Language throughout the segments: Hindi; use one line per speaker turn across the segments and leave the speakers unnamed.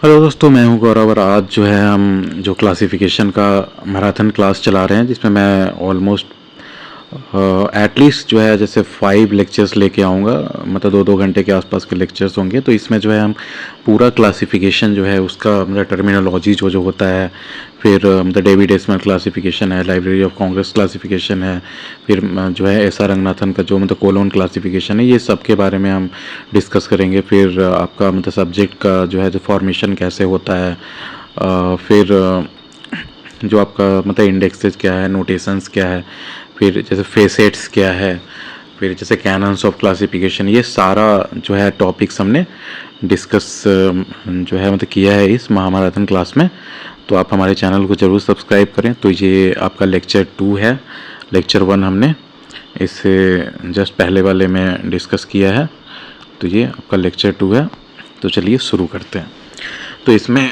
हेलो दोस्तों, मैं हूं गौरव और आज जो है हम जो क्लासिफिकेशन का मैराथन क्लास चला रहे हैं जिसमें मैं ऑलमोस्ट एटलीस्ट जो है जैसे 5 लेक्चर्स लेके आऊँगा। मतलब 2-2 घंटे के आसपास के लेक्चर्स होंगे। तो इसमें जो है हम पूरा क्लासिफिकेशन जो है उसका मतलब टर्मिनोलॉजी जो होता है, फिर मतलब डेविड डेसिमल क्लासिफिकेशन है, लाइब्रेरी ऑफ कांग्रेस क्लासिफिकेशन है, फिर जो है एस आर रंगनाथन का जो मतलब कोलोन क्लासिफिकेशन है, ये सब के बारे में हम डिस्कस करेंगे। फिर आपका मतलब सब्जेक्ट का जो है जो फॉर्मेशन कैसे होता है, फिर जो आपका मतलब इंडेक्सेस क्या है, नोटेशंस क्या है, फिर जैसे फेसेट्स क्या है, फिर जैसे कैनन्स ऑफ क्लासिफिकेशन, ये सारा जो है टॉपिक्स हमने डिस्कस जो है मतलब किया है इस महामैराथन क्लास में। तो आप हमारे चैनल को ज़रूर सब्सक्राइब करें। तो ये आपका लेक्चर 2 है। लेक्चर 1 हमने इससे जस्ट पहले वाले में डिस्कस किया है। तो ये आपका लेक्चर 2 है। तो चलिए शुरू करते हैं। तो इसमें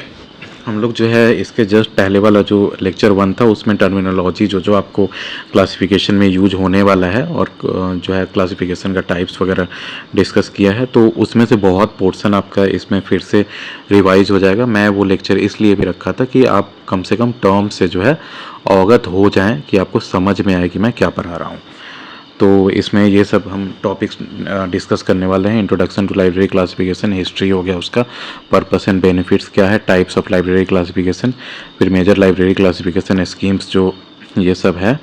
हम लोग जो है इसके जस्ट पहले वाला जो लेक्चर 1 था उसमें टर्मिनोलॉजी जो आपको क्लासिफिकेशन में यूज होने वाला है और जो है क्लासिफिकेशन का टाइप्स वगैरह डिस्कस किया है। तो उसमें से बहुत पोर्शन आपका इसमें फिर से रिवाइज हो जाएगा। मैं वो लेक्चर इसलिए भी रखा था कि आप कम से कम टर्म से जो है अवगत हो जाएं, कि आपको समझ में आए कि मैं क्या पढ़ा रहा हूँ। तो इसमें ये सब हम टॉपिक्स डिस्कस करने वाले हैं। Introduction to library classification, history हो गया उसका, पर्पस एंड बेनिफिट्स क्या है, टाइप्स ऑफ लाइब्रेरी क्लासिफिकेशन, फिर मेजर लाइब्रेरी क्लासिफिकेशन स्कीम्स जो ये सब है।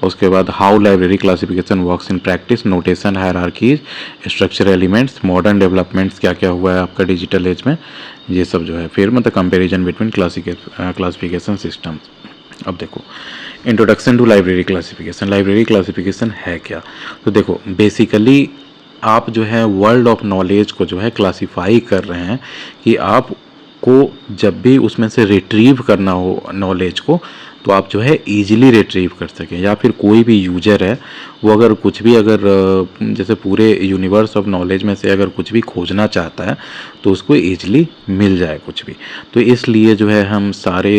उसके बाद how library classification works in practice, notation, hierarchies, structure elements, modern developments क्या क्या हुआ है आपका डिजिटल एज में, ये सब जो है। फिर मतलब कंपेरिजन बिटवीन क्लासिफिकेशन सिस्टम्स। अब देखो, introduction to library classification. Library classification है क्या? तो देखो, बेसिकली आप जो है वर्ल्ड ऑफ नॉलेज को जो है क्लासिफाई कर रहे हैं, कि आप को जब भी उसमें से रिट्रीव करना हो नॉलेज को, तो आप जो है इजीली रिट्रीव कर सकें। या फिर कोई भी यूजर है वो अगर कुछ भी अगर जैसे पूरे यूनिवर्स ऑफ नॉलेज में से अगर कुछ भी खोजना चाहता है तो उसको इजीली मिल जाए कुछ भी। तो इसलिए जो है हम सारे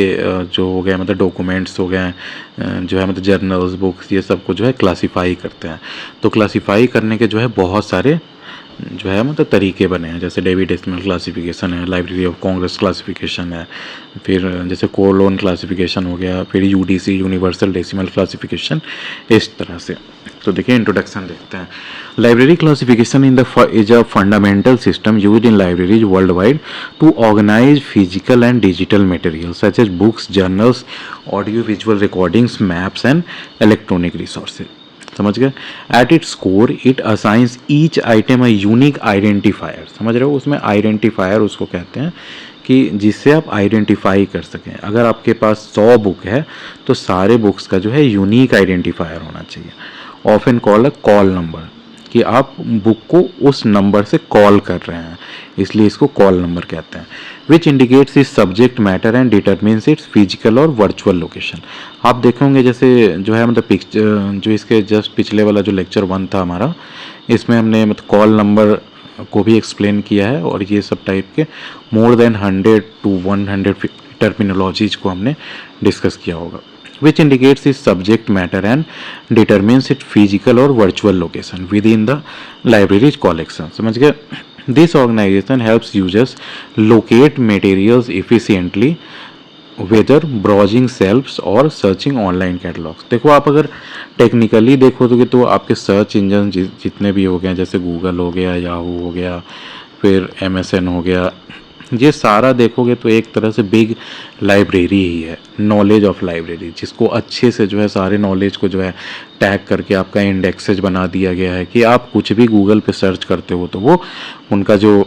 जो हो गए मतलब डॉक्यूमेंट्स हो गए, जो है मतलब जर्नल्स, बुक्स, ये सब को जो है क्लासीफाई करते हैं। तो क्लासीफाई करने के जो है बहुत सारे जो है मतलब तरीके बने हैं। जैसे डेविड डेसिमल क्लासिफिकेशन है, लाइब्रेरी ऑफ कांग्रेस क्लासिफिकेशन है, फिर जैसे कोलोन क्लासिफिकेशन हो गया, फिर यूडीसी यूनिवर्सल डेसिमल क्लासिफिकेशन, इस तरह से। तो देखिए, इंट्रोडक्शन देखते हैं। Library classification is a fundamental system used in libraries worldwide to organize physical and digital material such as books, journals, audio visual recordings, maps and electronic resources. समझ गए? At its core it assigns each item a unique identifier. समझ रहे हो? उसमें आइडेंटिफायर उसको कहते हैं, कि जिससे आप आइडेंटिफाई कर सकें। अगर आपके पास 100 बुक है तो सारे बुक्स का जो है यूनिक आइडेंटिफायर होना चाहिए। ऑफन कॉल अ कॉल नंबर, कि आप बुक को उस नंबर से कॉल कर रहे हैं, इसलिए इसको कॉल नंबर कहते हैं। Which indicates is subject matter and determines it's physical और वर्चुअल लोकेशन। आप देखोगे जैसे जो है मतलब पिक्चर जो इसके जस्ट पिछले वाला जो लेक्चर 1 था हमारा, इसमें हमने मतलब कॉल नंबर को भी एक्सप्लेन किया है और ये सब टाइप के मोर देन 100 to 100 टर्मिनोलॉजीज को हमने डिस्कस किया होगा। which indicates its subject matter and determines its physical or virtual location within the library's collection. समझ गए? This organization helps users locate materials efficiently whether browsing shelves और सर्चिंग ऑनलाइन कैटलॉग्स। देखो, आप अगर टेक्निकली देखोगे तो आपके सर्च इंजन जितने भी हो गए, जैसे गूगल हो गया, याहू हो गया, फिर MSN हो गया, ये सारा देखोगे तो एक तरह से बिग लाइब्रेरी ही है, नॉलेज ऑफ लाइब्रेरी, जिसको अच्छे से जो है सारे नॉलेज को जो है टैग करके आपका इंडेक्सेज बना दिया गया है, कि आप कुछ भी गूगल पे सर्च करते हो तो वो उनका जो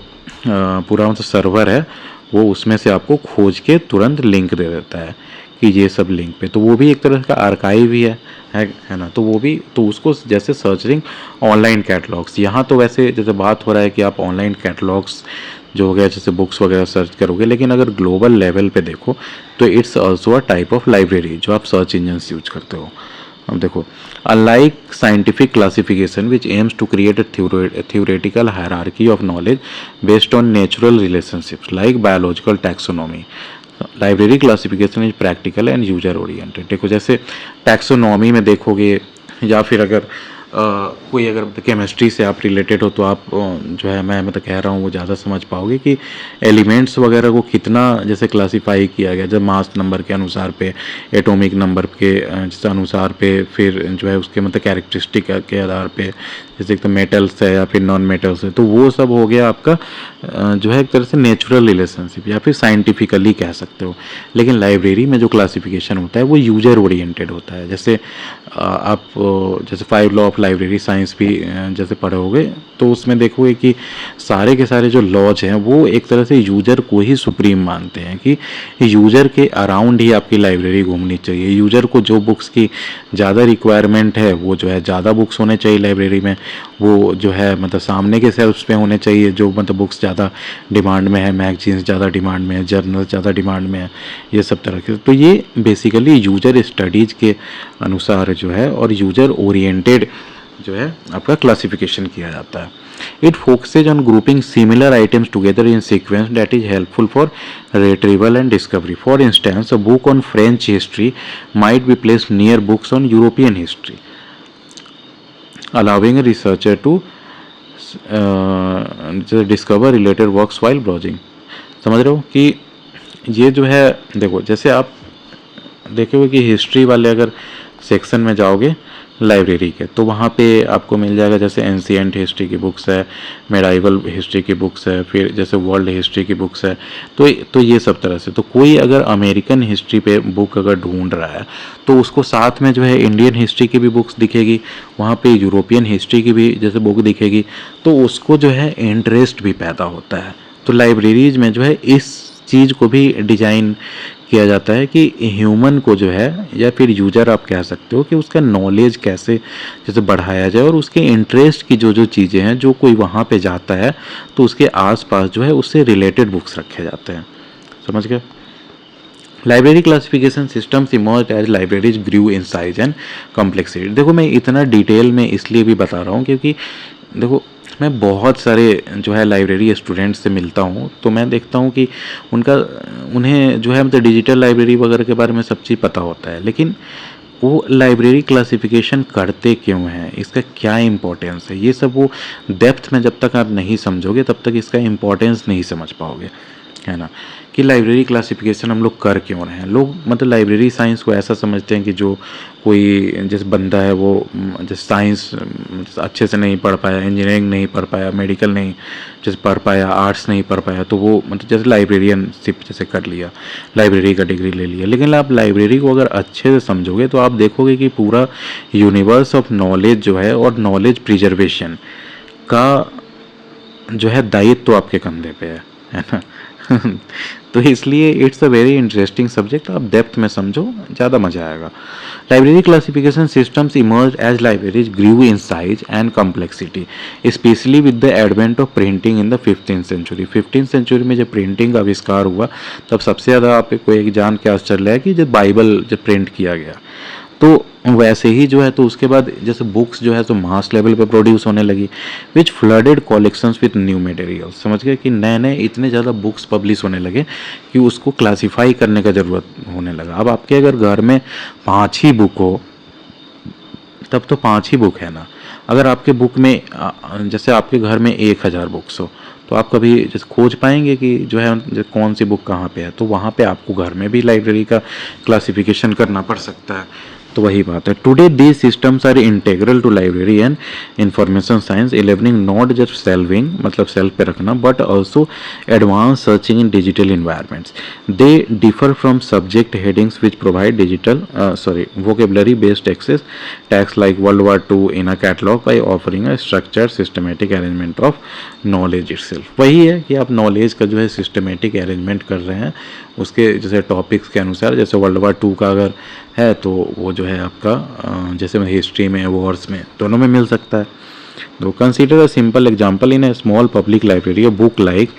पूरा मतलब सर्वर है वो उसमें से आपको खोज के तुरंत लिंक दे देता है, कि ये सब लिंक पे। तो वो भी एक तरह का आर्काइव ही है ना। तो वो भी, तो उसको जैसे सर्चिंग ऑनलाइन कैटलॉग्स, यहाँ तो वैसे जैसे बात हो रहा है कि आप ऑनलाइन कैटलॉग्स जो हो गया जैसे बुक्स वगैरह सर्च करोगे, लेकिन अगर ग्लोबल लेवल पे देखो तो it's also a type of library जो आप सर्च इंजन्स यूज करते हो। अब देखो, unlike scientific classification which aims to create a theoretical hierarchy of knowledge based on natural relationships like biological taxonomy, library classification is practical and user oriented. देखो, जैसे टैक्सोनॉमी में देखोगे, या फिर अगर कोई अगर केमिस्ट्री से आप रिलेटेड हो तो आप जो है मैं मतलब कह रहा हूँ वो ज़्यादा समझ पाओगे कि एलिमेंट्स वगैरह को कितना जैसे क्लासिफाई किया गया, जब मास नंबर के अनुसार पे, एटॉमिक नंबर के जैसे अनुसार पे, फिर जो है उसके मतलब कैरेक्टरिस्टिक के आधार पे, जैसे एक तो मेटल्स है या फिर नॉन मेटल्स है, तो वो सब हो गया आपका जो है एक तरह से नेचुरल रिलेशनशिप या फिर साइंटिफिकली कह सकते हो। लेकिन लाइब्रेरी में जो क्लासिफिकेशन होता है वो यूजर ओरिएंटेड होता है। जैसे आप जैसे 5 लॉ ऑफ लाइब्रेरी साइंस भी जैसे पढ़ोगे तो उसमें देखोगे कि सारे के सारे जो लॉज हैं वो एक तरह से यूजर को ही सुप्रीम मानते हैं कि यूजर के अराउंड ही आपकी लाइब्रेरी घूमनी चाहिए। यूजर को जो बुक्स की ज़्यादा रिक्वायरमेंट है वो जो है ज़्यादा बुक्स होने चाहिए लाइब्रेरी में, वो जो है मतलब सामने के सेल्फ्स पे होने चाहिए जो मतलब बुक्स ज़्यादा डिमांड में है, मैगजीन्स ज़्यादा डिमांड में है, जर्नल ज़्यादा डिमांड में है, ये सब तरह के। तो ये बेसिकली यूजर स्टडीज़ के अनुसार जो है और यूजर ओरिएंटेड जो है आपका क्लासिफिकेशन किया जाता है। It focuses on grouping similar items together in sequence that is helpful for retrieval and discovery. For instance, a book on French history might be placed near books on European history, allowing a researcher to discover related works while browsing. समझ रहे हो कि ये जो है, देखो जैसे आप देखोगे कि हिस्ट्री वाले अगर सेक्शन में जाओगे लाइब्रेरी के तो वहाँ पे आपको मिल जाएगा जैसे एंशिएंट हिस्ट्री की बुक्स है, मेडाइवल हिस्ट्री की बुक्स है, फिर जैसे वर्ल्ड हिस्ट्री की बुक्स है। तो ये सब तरह से, तो कोई अगर अमेरिकन हिस्ट्री पे बुक अगर ढूंढ रहा है तो उसको साथ में जो है इंडियन हिस्ट्री की भी बुक्स दिखेगी, वहाँ पे यूरोपियन हिस्ट्री की भी जैसे बुक दिखेगी, तो उसको जो है इंटरेस्ट भी पैदा होता है। तो लाइब्रेरीज में जो है इस चीज़ को भी डिजाइन किया जाता है कि ह्यूमन को जो है या फिर यूजर आप कह सकते हो कि उसका नॉलेज कैसे जैसे बढ़ाया जाए और उसके इंटरेस्ट की जो जो चीज़ें हैं जो कोई वहाँ पे जाता है तो उसके आसपास जो है उससे रिलेटेड बुक्स रखे जाते हैं। समझ गए? Library classification systems emerged as libraries grew in size and complexity. देखो मैं इतना डिटेल में इसलिए भी बता रहा हूँ क्योंकि देखो मैं बहुत सारे जो है लाइब्रेरी स्टूडेंट्स से मिलता हूँ तो मैं देखता हूँ कि उन्हें जो है मतलब डिजिटल लाइब्रेरी वगैरह के बारे में सब चीज़ पता होता है, लेकिन वो लाइब्रेरी क्लासिफिकेशन करते क्यों हैं, इसका क्या इम्पोर्टेंस है, ये सब वो डेप्थ में जब तक आप नहीं समझोगे तब तक इसका इम्पोर्टेंस नहीं समझ पाओगे, है ना। कि लाइब्रेरी क्लासिफिकेशन हम लोग कर क्यों रहे हैं। लोग मतलब लाइब्रेरी साइंस को ऐसा समझते हैं कि जो कोई जैसे बंदा है वो जैसे साइंस अच्छे से नहीं पढ़ पाया, इंजीनियरिंग नहीं पढ़ पाया, मेडिकल नहीं जैसे पढ़ पाया, आर्ट्स नहीं पढ़ पाया, तो वो मतलब जैसे लाइब्रेरियनशिप जैसे कर लिया, लाइब्रेरी का डिग्री ले लिया। लेकिन आप लाइब्रेरी को अगर अच्छे से समझोगे तो आप देखोगे कि पूरा यूनिवर्स ऑफ नॉलेज जो है और नॉलेज प्रिजर्वेशन का जो है दायित्व तो आपके कंधे पे है ना। तो इसलिए it's a very interesting subject, आप डेप्थ में समझो ज़्यादा मज़ा आएगा। Library classification systems emerge as libraries grew in size and complexity specially with the advent of printing in the 15th century. 15th century में जब प्रिंटिंग का आविष्कार हुआ तब सबसे ज़्यादा आपको एक जान के आश्चर्य है कि जब बाइबल जब प्रिंट किया गया तो वैसे ही जो है तो उसके बाद जैसे बुक्स जो है तो मास लेवल पे प्रोड्यूस होने लगी which flooded collections with new materials. समझ गए कि नए नए इतने ज़्यादा बुक्स पब्लिश होने लगे कि उसको क्लासीफाई करने का ज़रूरत होने लगा। अब आपके अगर घर में 5 ही बुक हो तब तो 5 ही बुक है ना। अगर आपके बुक में जैसे आपके घर में 1000 बुक्स हो तो आप कभी जैसे खोज पाएंगे कि जो है कौन सी बुक कहाँ पे है, तो वहाँ पे आपको घर में भी लाइब्रेरी का क्लासिफिकेशन करना पड़ सकता है। तो वही बात है। Today these systems are integral to library and information science enabling not just shelving मतलब सेल्फ पे रखना but also advance searching in digital environments. They differ from subject headings which provide digital vocabulary based access tags like World War II in a catalog by offering a structured systematic arrangement of knowledge itself। वही है कि आप नॉलेज का जो है सिस्टमेटिक अरेंजमेंट कर रहे हैं उसके जैसे टॉपिक्स के अनुसार। जैसे वर्ल्ड वार 2 का अगर है तो वो जो है आपका जैसे हिस्ट्री में वॉर्स में दोनों में मिल सकता है। तो consider a simple example in a small public library, a book like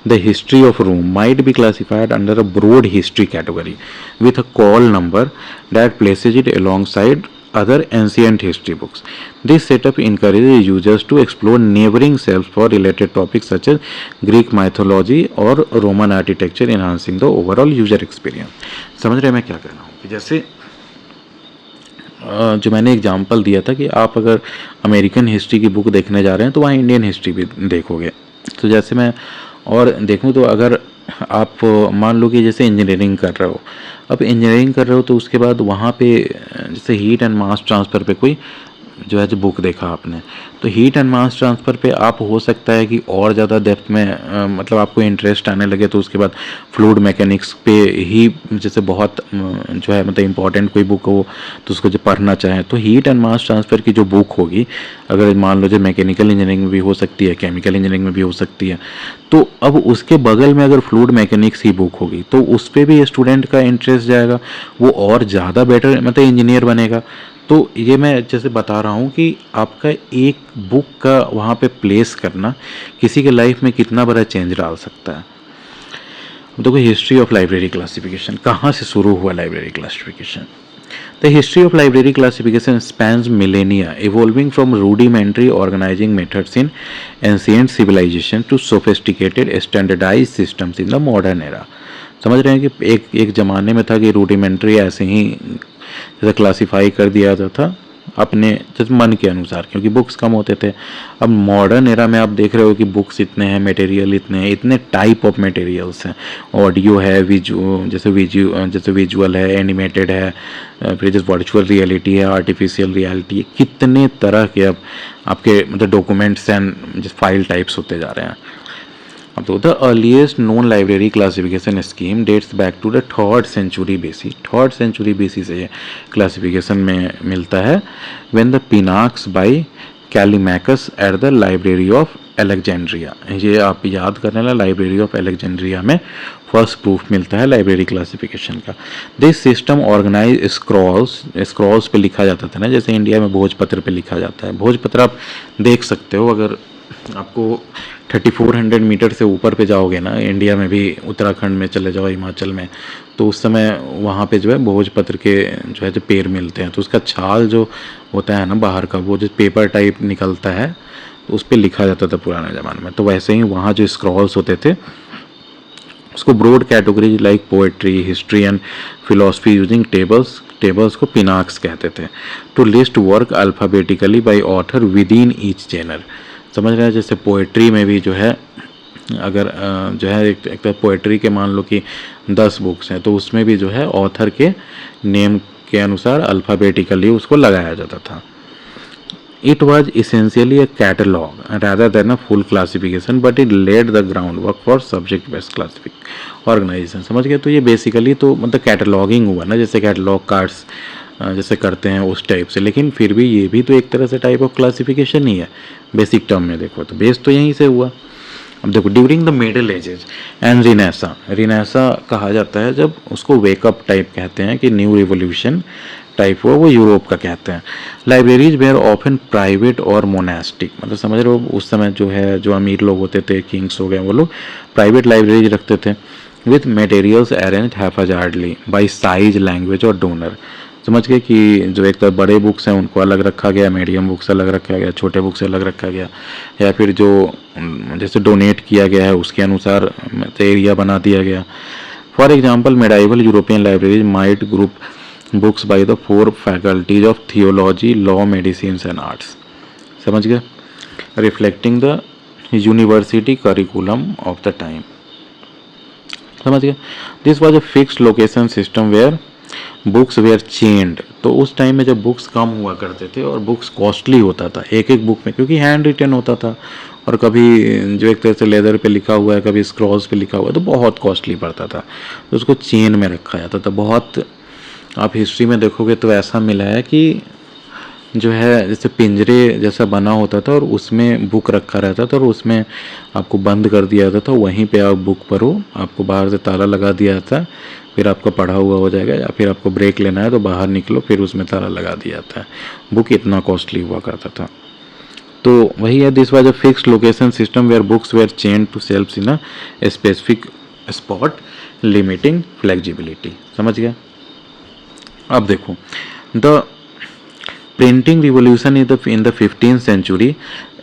the history of Rome might be classified under a broad history category with a call number that places it alongside other ancient history books. This setup encourages users to explore neighboring shelves for related topics such as Greek mythology or Roman architecture, enhancing the overall user experience। समझ रहे हैं मैं क्या कह रहा हूँ कि जैसे जो मैंने एग्जांपल दिया था कि आप अगर अमेरिकन हिस्ट्री की बुक देखने जा रहे हैं तो वहाँ इंडियन हिस्ट्री भी देखोगे। तो जैसे मैं और देखूँ तो अगर आप मान लो कि जैसे इंजीनियरिंग कर रहे हो, अब इंजीनियरिंग कर रहे हो तो उसके बाद वहाँ पे जैसे हीट एंड मास ट्रांसफ़र पे कोई जो है जो बुक देखा आपने, तो हीट एंड मास ट्रांसफ़र पे आप हो सकता है कि और ज़्यादा डेप्थ में मतलब आपको इंटरेस्ट आने लगे तो उसके बाद फ्लूइड मैकेनिक्स पे ही जैसे बहुत जो है मतलब इम्पॉर्टेंट कोई बुक हो तो उसको जो पढ़ना चाहें तो हीट एंड मास ट्रांसफ़र की जो बुक होगी, अगर मान लो जो मैकेनिकल इंजीनियरिंग में भी हो सकती है, केमिकल इंजीनियरिंग में भी हो सकती है, तो अब उसके बगल में अगर फ्लूइड मैकेनिक्स की बुक होगी तो उस पर भी स्टूडेंट का इंटरेस्ट जाएगा, वो और ज़्यादा बेटर मतलब इंजीनियर बनेगा। तो ये मैं जैसे बता रहा हूँ कि आपका एक बुक का वहाँ पे प्लेस करना किसी के लाइफ में कितना बड़ा चेंज डाल सकता है। देखो हिस्ट्री ऑफ लाइब्रेरी क्लासिफिकेशन कहाँ से शुरू हुआ library classification. The history of library classification spans millennia, evolving from rudimentary organizing methods in ancient civilization to sophisticated standardized systems in the modern era। समझ रहे हैं कि एक ज़माने में था कि रूडिमेंट्री ऐसे ही जैसे क्लासीफाई कर दिया जाता था अपने जैसे मन के अनुसार, क्योंकि बुक्स कम होते थे। अब मॉडर्न एरा में आप देख रहे हो कि बुक्स इतने हैं, मटेरियल इतने हैं, इतने टाइप ऑफ मटेरियल्स हैं, ऑडियो है, जैसे विजुअल है, एनिमेटेड है, फिर जैसे वर्चुअल रियलिटी है, आर्टिफिशियल रियलिटी है, कितने तरह के अब आपके मतलब डॉक्यूमेंट्स एंड जैसे फाइल टाइप्स होते जा रहे हैं। अब तो the earliest known library classification scheme dates back to the third century BC से ये क्लासिफिकेशन में मिलता है। When the Pinax by Callimachus at the library of Alexandria, ये आप याद करने वाला लाइब्रेरी ऑफ अलेक्जेंड्रिया में फर्स्ट प्रूफ मिलता है लाइब्रेरी क्लासिफिकेशन का। दिस सिस्टम ऑर्गेनाइज स्क्रॉल्स पे लिखा जाता था ना, जैसे इंडिया में भोजपत्र पे लिखा जाता है। भोजपत्र आप देख सकते हो, अगर आपको 3400 मीटर से ऊपर पे जाओगे ना इंडिया में भी, उत्तराखंड में चले जाओ, हिमाचल में, तो उस समय वहाँ पे जो है भोजपत्र के जो है जो पेड़ मिलते हैं, तो उसका छाल जो होता है ना बाहर का, वो जो पेपर टाइप निकलता है तो उस पर लिखा जाता था पुराने ज़माने में। तो वैसे ही वहाँ जो स्क्रॉल्स होते थे उसको broad categories like poetry, history and philosophy using tables को पिनाक्स कहते थे। To list work alphabetically by author within each genre. समझ रहे हैं, जैसे पोएट्री में भी जो है अगर जो है एक पोएट्री के मान लो कि 10 बुक्स हैं तो उसमें भी जो है ऑथर के नेम के अनुसार अल्फ़ाबेटिकली उसको लगाया जाता था। It was essentially a catalogue rather than a full classification, but it laid the groundwork for subject based organization. समझ गए, तो ये बेसिकली तो मतलब कैटलॉगिंग हुआ ना, जैसे कैटलॉग कार्ड्स जैसे करते हैं उस टाइप से, लेकिन फिर भी ये भी तो एक तरह से टाइप ऑफ क्लासिफिकेशन ही है बेसिक टर्म में देखो तो, बेस तो यहीं से हुआ। अब देखो during the middle ages and renaissance कहा जाता है जब उसको वेकअप टाइप कहते हैं कि न्यू रिवोल्यूशन टाइप हुआ, वो यूरोप का कहते हैं। लाइब्रेरीज वेयर ऑफन प्राइवेट और मोनास्टिक, मतलब समझ रहे हो उस समय जो है जो अमीर लोग होते थे, किंग्स हो गए, वो लोग प्राइवेट लाइब्रेरीज रखते थे with materials arrange haphazardly by size, language और डोनर। समझ गए कि जो एक तो बड़े बुक्स हैं उनको अलग रखा गया, मीडियम बुक्स अलग रखा गया, छोटे बुक्स अलग रखा गया, या फिर जो जैसे डोनेट किया गया है उसके अनुसार एरिया बना दिया गया। For example medieval European libraries might group books by the 4 faculties of theology, law, medicine and arts. समझ गए, reflecting the university curriculum of the time. समझ गए, this was a fixed location system where books were chained. तो उस टाइम में जब बुक्स कम हुआ करते थे और बुक्स कॉस्टली होता था एक एक बुक में, क्योंकि हैंड रिटन होता था और कभी जो एक तरह से लेदर पे लिखा हुआ है, कभी स्क्रॉल्स पे लिखा हुआ है, तो बहुत कॉस्टली पड़ता था, तो उसको चेन में रखा जाता था। बहुत आप हिस्ट्री में देखोगे तो ऐसा मिला है कि जो है जैसे पिंजरे जैसा बना होता था और उसमें बुक रखा रहता था और उसमें आपको बंद कर दिया जाता था, वहीं पे आप बुक पढ़ो, आपको बाहर से ताला लगा दिया जाता है, फिर आपका पढ़ा हुआ हो जाएगा, या फिर आपको ब्रेक लेना है तो बाहर निकलो, फिर उसमें ताला लगा दिया जाता है। बुक इतना कॉस्टली हुआ करता था। तो वही है, this was a fixed location system where books were chain to shelves in a specific spot, limiting flexibility. समझ गया। अब देखो the printing revolution in the 15th century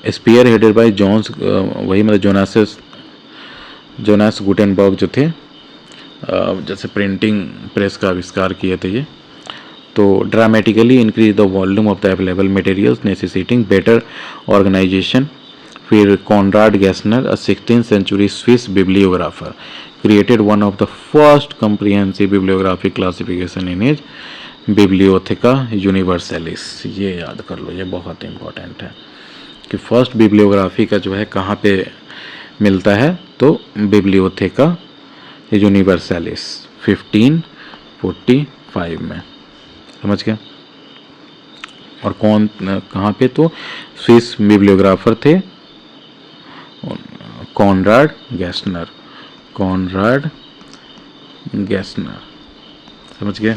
spearheaded by वही मतलब जोनास गुटेनबर्ग जो थे, जैसे प्रिंटिंग प्रेस का आविष्कार किए थे ये, तो dramatically increase the volume of the available materials necessitating better organisation. फिर Conrad Gessner, a 16th century Swiss bibliographer, created one of the first comprehensive bibliographic classification in his Bibliotheca Universalis। ये याद कर लो, ये बहुत इंपॉर्टेंट है कि फर्स्ट बिब्लियोग्राफी का जो है कहाँ पे मिलता है, तो बिब्लियोथेका यूनिवर्सैलिस 1545 में, समझ गया। और कौन कहाँ पे, तो स्विस बिब्लियोग्राफर थे कॉनराड गैसनर, कॉनराड गैसनर, समझ गए।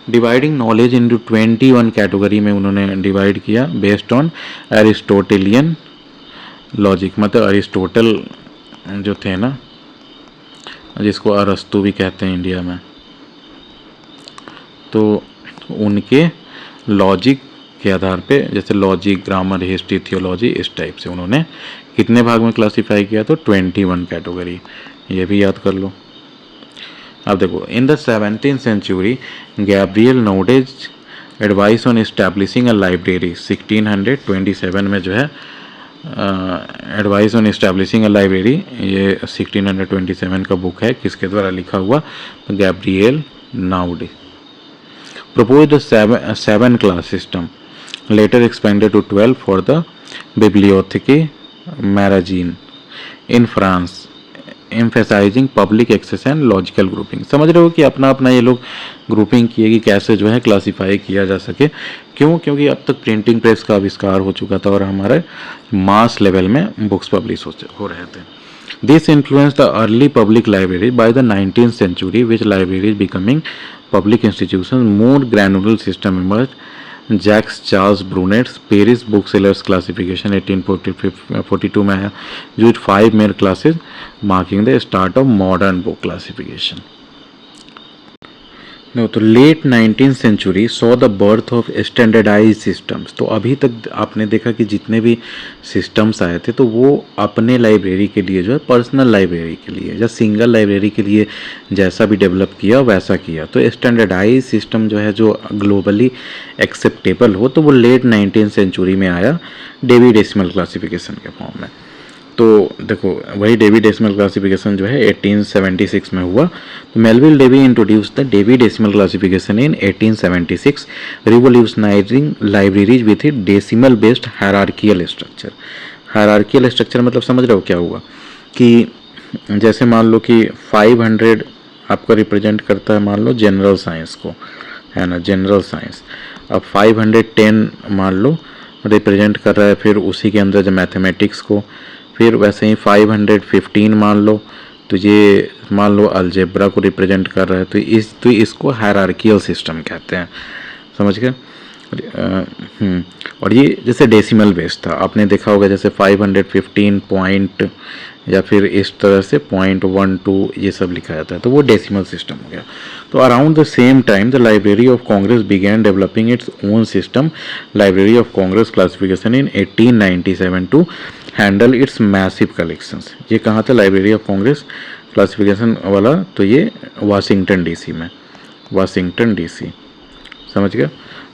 डिवाइडिंग नॉलेज इनटू 21 कैटेगरी में उन्होंने डिवाइड किया बेस्ड ऑन एरिस्टोटेलियन लॉजिक, मतलब अरिस्टोटल जो थे ना, जिसको अरस्तु भी कहते हैं इंडिया में, तो उनके लॉजिक के आधार पे, जैसे लॉजिक, ग्रामर, हिस्ट्री, थियोलॉजी, इस टाइप से उन्होंने कितने भाग में क्लासीफाई किया, तो 21 कैटेगरी, ये भी याद कर लो। अब देखो, in the 17th century Gabriel Naude's advice on establishing a library, 1627 में जो है advice on establishing a library, ये 1627 का बुक है, किसके द्वारा लिखा हुआ, तो Gabriel nowadays. proposed a seven class system, later expanded to 12 for the Bibliothèque Maragine in France, emphasizing public access and logical grouping। समझ रहे हो कि अपना अपना ये लोग ग्रुपिंग किए कि कैसे जो है क्लासीफाई किया जा सके। क्यों? क्योंकि अब तक प्रिंटिंग प्रेस का आविष्कार हो चुका था और हमारे मास लेवल में बुक्स पब्लिश हो रहे थे। This influenced the early public library. By the 19th century, which libraries becoming public institutions, more granular system emerged. Jacques Charles Brunet's Paris Booksellers Classification 1842 में है, used 5 main classes, marking the start of modern book classification। तो late 19th century saw the birth of standardize systems. तो अभी तक आपने देखा कि जितने भी सिस्टम्स आए थे तो वो अपने लाइब्रेरी के लिए जो है, पर्सनल लाइब्रेरी के लिए या सिंगल लाइब्रेरी के लिए जैसा भी डेवलप किया वैसा किया। तो स्टैंडर्डाइज सिस्टम जो है, जो ग्लोबली एक्सेप्टेबल हो, तो वो लेट 19th सेंचुरी में आया डेवी डेसिमल क्लासिफिकेशन के फॉर्म में। तो देखो, वही डेवी डेसिमल क्लासिफिकेशन जो है 1876 में हुआ। तो Melvil Dewey introduce the Dewey decimal classification in 1876, revolutionising libraries with it decimal based hierarchical structure. Hierarchical structure मतलब समझ रहे हो क्या हुआ, कि जैसे मान लो कि 500 आपको रिप्रेजेंट करता है, मान लो जनरल साइंस को, है ना, जनरल साइंस। अब 510 मान लो रिप्रेजेंट कर रहा है फिर उसी के अंदर जो मैथमेटिक्स को, फिर वैसे ही 515 मान लो, तो ये मान लो अलजेब्रा को रिप्रेजेंट कर रहा है। तो इसको हायरार्कियल सिस्टम कहते हैं, समझ गए। और ये जैसे डेसिमल बेस्ड था, आपने देखा होगा जैसे 515 पॉइंट या फिर इस तरह से 0.12 ये सब लिखा जाता है, तो वो डेसिमल सिस्टम हो गया। तो around the same time the library of Congress began developing its own system, library of Congress classification in 1897 to handle its massive collections. ये कहाँ था लाइब्रेरी ऑफ कांग्रेस क्लासिफिकेशन वाला, तो ये वाशिंगटन डीसी में, वाशिंगटन डीसी, समझ गया।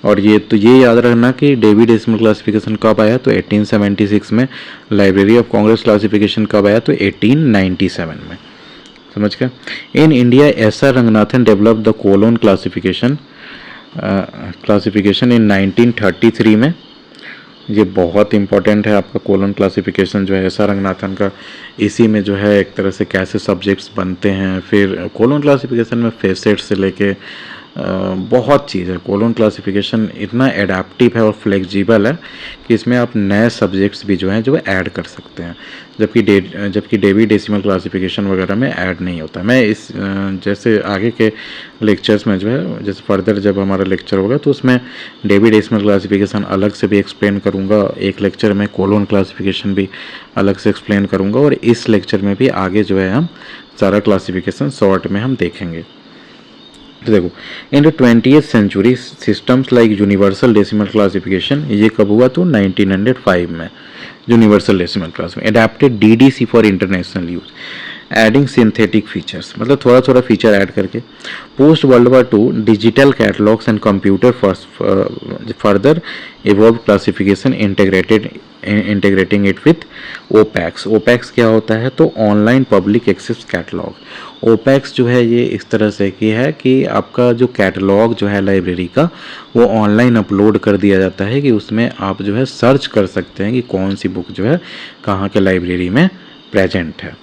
और ये तो ये याद रखना कि डेवी डेसिमल क्लासिफिकेशन कब आया, तो 1876 में। लाइब्रेरी ऑफ कांग्रेस क्लासिफिकेशन कब आया, तो 1897 में, समझ गया। In India S R Ranganathan develop the colon classification in 1933 में। ये बहुत इंपॉर्टेंट है आपका कोलोन क्लासिफिकेशन जो है एस आर रंगनाथन का। इसी में जो है एक तरह से कैसे सब्जेक्ट्स बनते हैं, फिर कोलोन क्लासिफिकेशन में फेसेट से लेके बहुत चीज़ है। कोलोन क्लासिफिकेशन इतना एडाप्टिव है और फ्लेक्सिबल है कि इसमें आप नए सब्जेक्ट्स भी जो हैं जो ऐड कर सकते हैं, जबकि डेवी डेसिमल क्लासिफिकेशन वगैरह में ऐड नहीं होता। मैं इस जैसे आगे के लेक्चर्स में जो है, जैसे फर्दर जब हमारा लेक्चर होगा तो उसमें डेवी डेसिमल क्लासिफिकेशन अलग से भी एक्सप्लेन करूँगा, एक लेक्चर में कोलोन क्लासिफिकेशन भी अलग से एक्सप्लेन करूँगा, और इस लेक्चर में भी आगे जो है हम सारा क्लासिफिकेशन शॉर्ट में हम देखेंगे। तो देखो, in the 20th century systems like universal decimal classification, ये कब हुआ, तो 1905 में यूनिवर्सल डेसिमल क्लास में। Adapted DDC for international use adding synthetic features, मतलब थोड़ा थोड़ा फीचर ऐड करके। Post world war two digital catalogues and computer further evolve classification integrating it with OPACs. OPACs क्या होता है, तो online public access catalogue. OPACs जो है ये इस तरह से की है कि आपका जो कैटलॉग जो है लाइब्रेरी का वो ऑनलाइन अपलोड कर दिया जाता है कि उसमें आप जो है सर्च कर सकते हैं कि कौन सी बुक जो है कहाँ के लाइब्रेरी में प्रेजेंट है,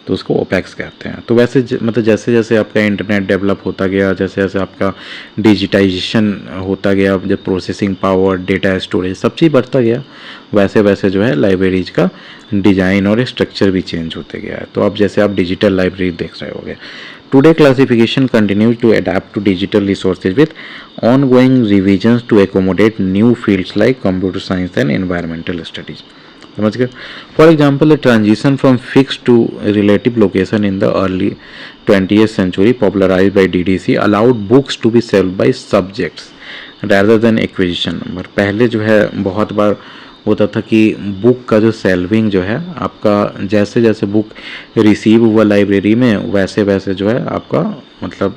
तो उसको ओपैक्स कहते हैं। तो वैसे मतलब जैसे जैसे आपका इंटरनेट डेवलप होता गया, जैसे जैसे आपका डिजिटाइजेशन होता गया, जब प्रोसेसिंग पावर, डेटा स्टोरेज सब चीज़ बढ़ता गया, वैसे वैसे जो है लाइब्रेरीज का डिज़ाइन और स्ट्रक्चर भी चेंज होते गया है। तो अब जैसे आप डिजिटल लाइब्रेरी देख रहे होगे। Today classification continues to adapt to digital resources with ongoing revisions to accommodate new fields like computer science and environmental studies. समझ गए? For example, the transition from fixed to relative location in the early 20th century, popularized by DDC, allowed books to be sold by subjects rather than acquisition number. पहले जो है बहुत बार होता था कि बुक का जो सेल्विंग जो है आपका, जैसे जैसे बुक रिसीव हुआ लाइब्रेरी में वैसे वैसे जो है आपका मतलब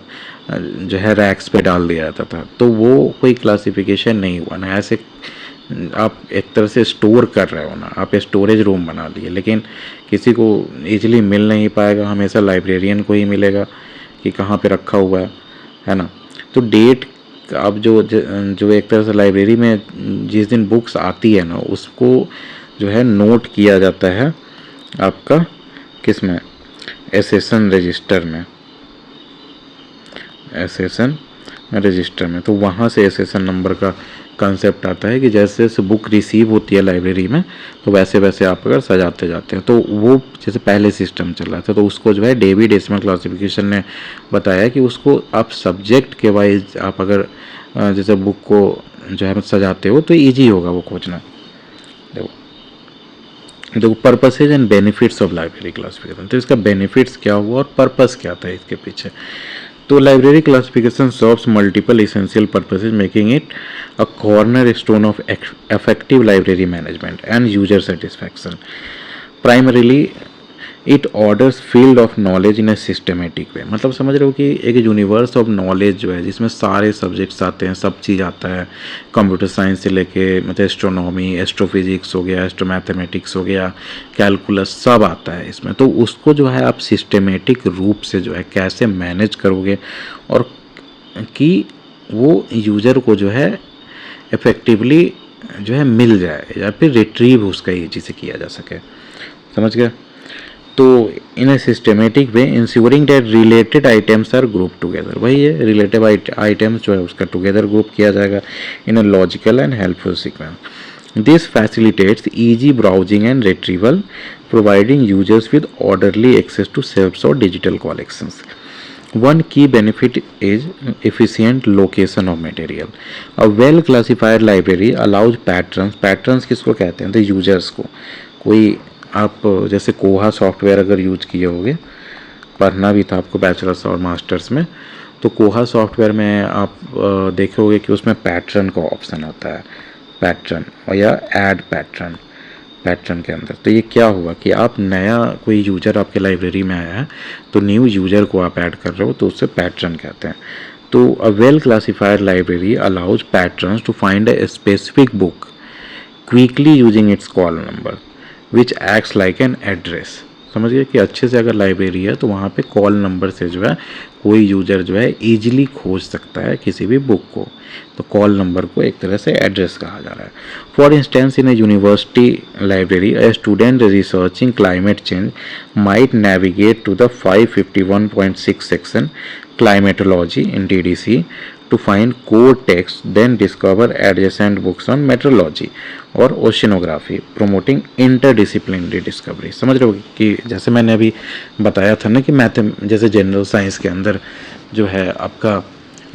जो है रैक्स पे डाल दिया जाता था। तो वो कोई क्लासिफिकेशन नहीं हुआ ना, ऐसे आप एक तरह से स्टोर कर रहे हो ना, आप स्टोरेज रूम बना लिए, लेकिन किसी को इजीली मिल नहीं पाएगा, हमेशा लाइब्रेरियन को ही मिलेगा कि कहाँ पे रखा हुआ है ना। तो डेट अब जो एक तरह से लाइब्रेरी में जिस दिन बुक्स आती है ना उसको जो है नोट किया जाता है आपका किस में, एसेसन रजिस्टर में, एसेसन रजिस्टर में। तो वहाँ से एसेसन नंबर का कंसेप्ट आता है कि जैसे जैसे बुक रिसीव होती है लाइब्रेरी में तो वैसे वैसे आप अगर सजाते जाते हैं, तो वो जैसे पहले सिस्टम चल रहा था तो उसको जो है डेवी डेसिमल क्लासिफिकेशन ने बताया कि उसको आप सब्जेक्ट के वाइज आप अगर जैसे बुक को जो है सजाते हो तो ईजी होगा वो खोजना। देखो purposes and benefits of library classification, तो इसका बेनिफिट्स क्या हुआ और पर्पस क्या था इसके पीछे। तो library classification serves multiple essential purposes, making it a corner stone of effective library management and user satisfaction. Primarily it orders field of knowledge in a systematic वे, मतलब समझ रहे हो कि एक यूनिवर्स ऑफ नॉलेज जो है जिसमें सारे सब्जेक्ट्स आते हैं, सब चीज़ आता है, कंप्यूटर साइंस से लेके मतलब एस्ट्रोनॉमी, एस्ट्रोफिजिक्स हो गया, एस्ट्रोमैथमेटिक्स हो गया, कैलकुलस सब आता है इसमें। तो उसको जो है आप सिस्टमेटिक रूप से जो है कैसे मैनेज करोगे और कि वो यूज़र को जो है इफ़ेक्टिवली जो है मिल जाए या फिर रिट्रीव उसका ईजी से किया जा सके। समझ गया? तो in a systematic way ensuring that related items are group together, वही है रिलेटिव आइटम्स जो है उसका टुगेदर ग्रुप किया जाएगा in a logical and helpful sequence. This facilitates easy browsing and retrieval, providing users with orderly access to shelves और digital collections. One key benefit is efficient location of material. A well classified library allows patrons किसको कहते हैं, तो यूजर्स को। कोई आप जैसे कोहा सॉफ्टवेयर अगर यूज किए होगे, पढ़ना भी था आपको बैचलर्स और मास्टर्स में, तो कोहा सॉफ्टवेयर में आप देखे होगे कि उसमें पैटर्न का ऑप्शन आता है, पैटर्न या ऐड पैटर्न के अंदर। तो ये क्या हुआ कि आप नया कोई यूजर आपके लाइब्रेरी में आया है तो न्यू यूजर को आप ऐड कर रहे हो तो उससे पैटर्न कहते हैं। तो a well classified library allows patterns to find a specific book quickly using its call number which acts like an address. समझिए कि अच्छे से अगर लाइब्रेरी है तो वहाँ पे कॉल नंबर से जो है कोई यूजर जो है ईजिली खोज सकता है किसी भी बुक को, तो कॉल नंबर को एक तरह से एड्रेस कहा जा रहा है। For instance in A university library a student researching climate change might navigate to the 551.6 section climatology in DDC to find core text, then discover adjacent books on meteorology और ओशिनोग्राफी, प्रोमोटिंग इंटरडिसिप्लिनरी डिस्कवरी। समझ रहे हो कि जैसे मैंने अभी बताया था ना कि जैसे जनरल साइंस के अंदर जो है आपका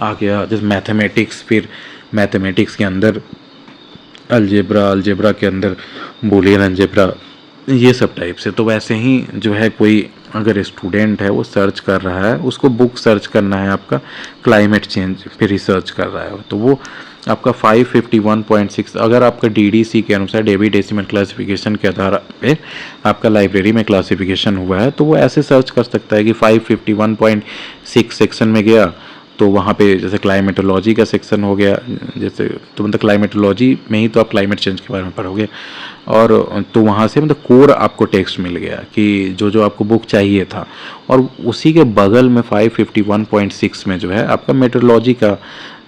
आ गया जैसे मैथमेटिक्स, फिर मैथमेटिक्स के अंदर अलजेब्रा के अंदर बूलियन अलजेब्रा, ये सब टाइप से। तो वैसे ही जो है कोई अगर स्टूडेंट है वो सर्च कर रहा है, उसको बुक सर्च करना है आपका क्लाइमेट चेंज पे रिसर्च कर रहा है, तो वो आपका 551.6 अगर आपका डीडीसी के अनुसार डेवी डेसिमल क्लासिफिकेशन के आधार पे आपका लाइब्रेरी में क्लासिफिकेशन हुआ है, तो वो ऐसे सर्च कर सकता है कि 551.6 सेक्शन में गया तो वहाँ पे जैसे क्लाइमेटोलॉजी का सेक्शन हो गया, जैसे तो मतलब क्लाइमेटोलॉजी में ही तो आप क्लाइमेट चेंज के बारे में पढ़ोगे, और तो वहाँ से मतलब कोर आपको टेक्स्ट मिल गया कि जो जो आपको बुक चाहिए था, और उसी के बगल में 551.6 में जो है आपका मेट्रोलॉजी का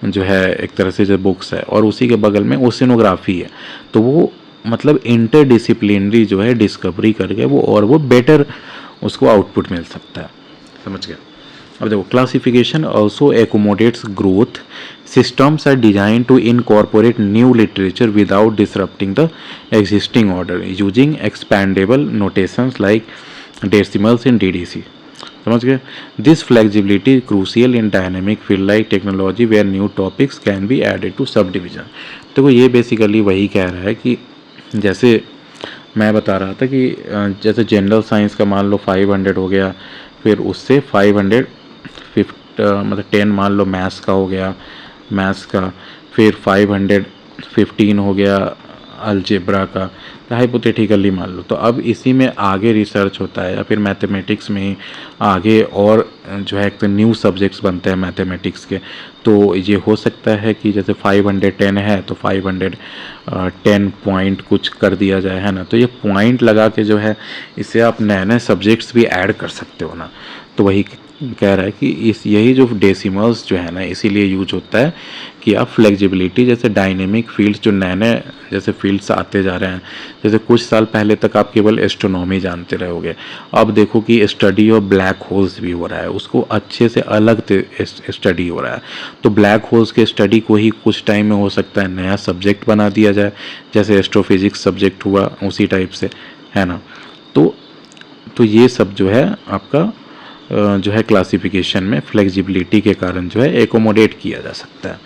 जो है एक तरह से जो बुक्स है, और उसी के बगल में ओशिनोग्राफी है। तो वो मतलब इंटरडिसिप्लिनरी जो है डिस्कवरी करके वो और वो बेटर उसको आउटपुट मिल सकता है। समझ गया। अब देखो, classification also accommodates growth, systems are designed to incorporate new literature without disrupting the existing order using expandable notations like decimals in DDC. समझ गए। This flexibility crucial in dynamic field like technology where new topics can be added to subdivision. देखो ये बेसिकली वही कह रहा है कि जैसे मैं बता रहा था कि जैसे जनरल साइंस का मान लो 500 हो गया, फिर उससे 550 मतलब 10 मान लो मैथ्स का हो गया, मैथ्स का फिर 515 हो गया अलजेब्रा का, तो हाइपोथेटिकली मान लो। तो अब इसी में आगे रिसर्च होता है या फिर मैथमेटिक्स में आगे और जो है एक तो न्यू सब्जेक्ट्स बनते हैं मैथमेटिक्स के। तो ये हो सकता है कि जैसे 510 है तो 510 पॉइंट कुछ कर दिया जाए, है ना। तो ये पॉइंट लगा के जो है इससे आप नए नए सब्जेक्ट्स भी ऐड कर सकते हो ना। तो वही कह रहा है कि इस यही जो डेसिमल्स जो है ना इसीलिए यूज होता है कि आप फ्लेक्सिबिलिटी, जैसे डायनेमिक फील्ड्स जो नए नए जैसे फील्ड्स आते जा रहे हैं, जैसे कुछ साल पहले तक आप केवल एस्ट्रोनॉमी जानते रहोगे, अब देखो कि स्टडी ऑफ ब्लैक होल्स भी हो रहा है, उसको अच्छे से अलग स्टडी हो रहा है। तो ब्लैक होल्स के स्टडी को ही कुछ टाइम में हो सकता है नया सब्जेक्ट बना दिया जाए, जैसे एस्ट्रोफिजिक्स सब्जेक्ट हुआ उसी टाइप से, है ना। तो ये सब जो है आपका जो है क्लासिफिकेशन में फ्लेक्सिबिलिटी के कारण जो है एकोमोडेट किया जा सकता है।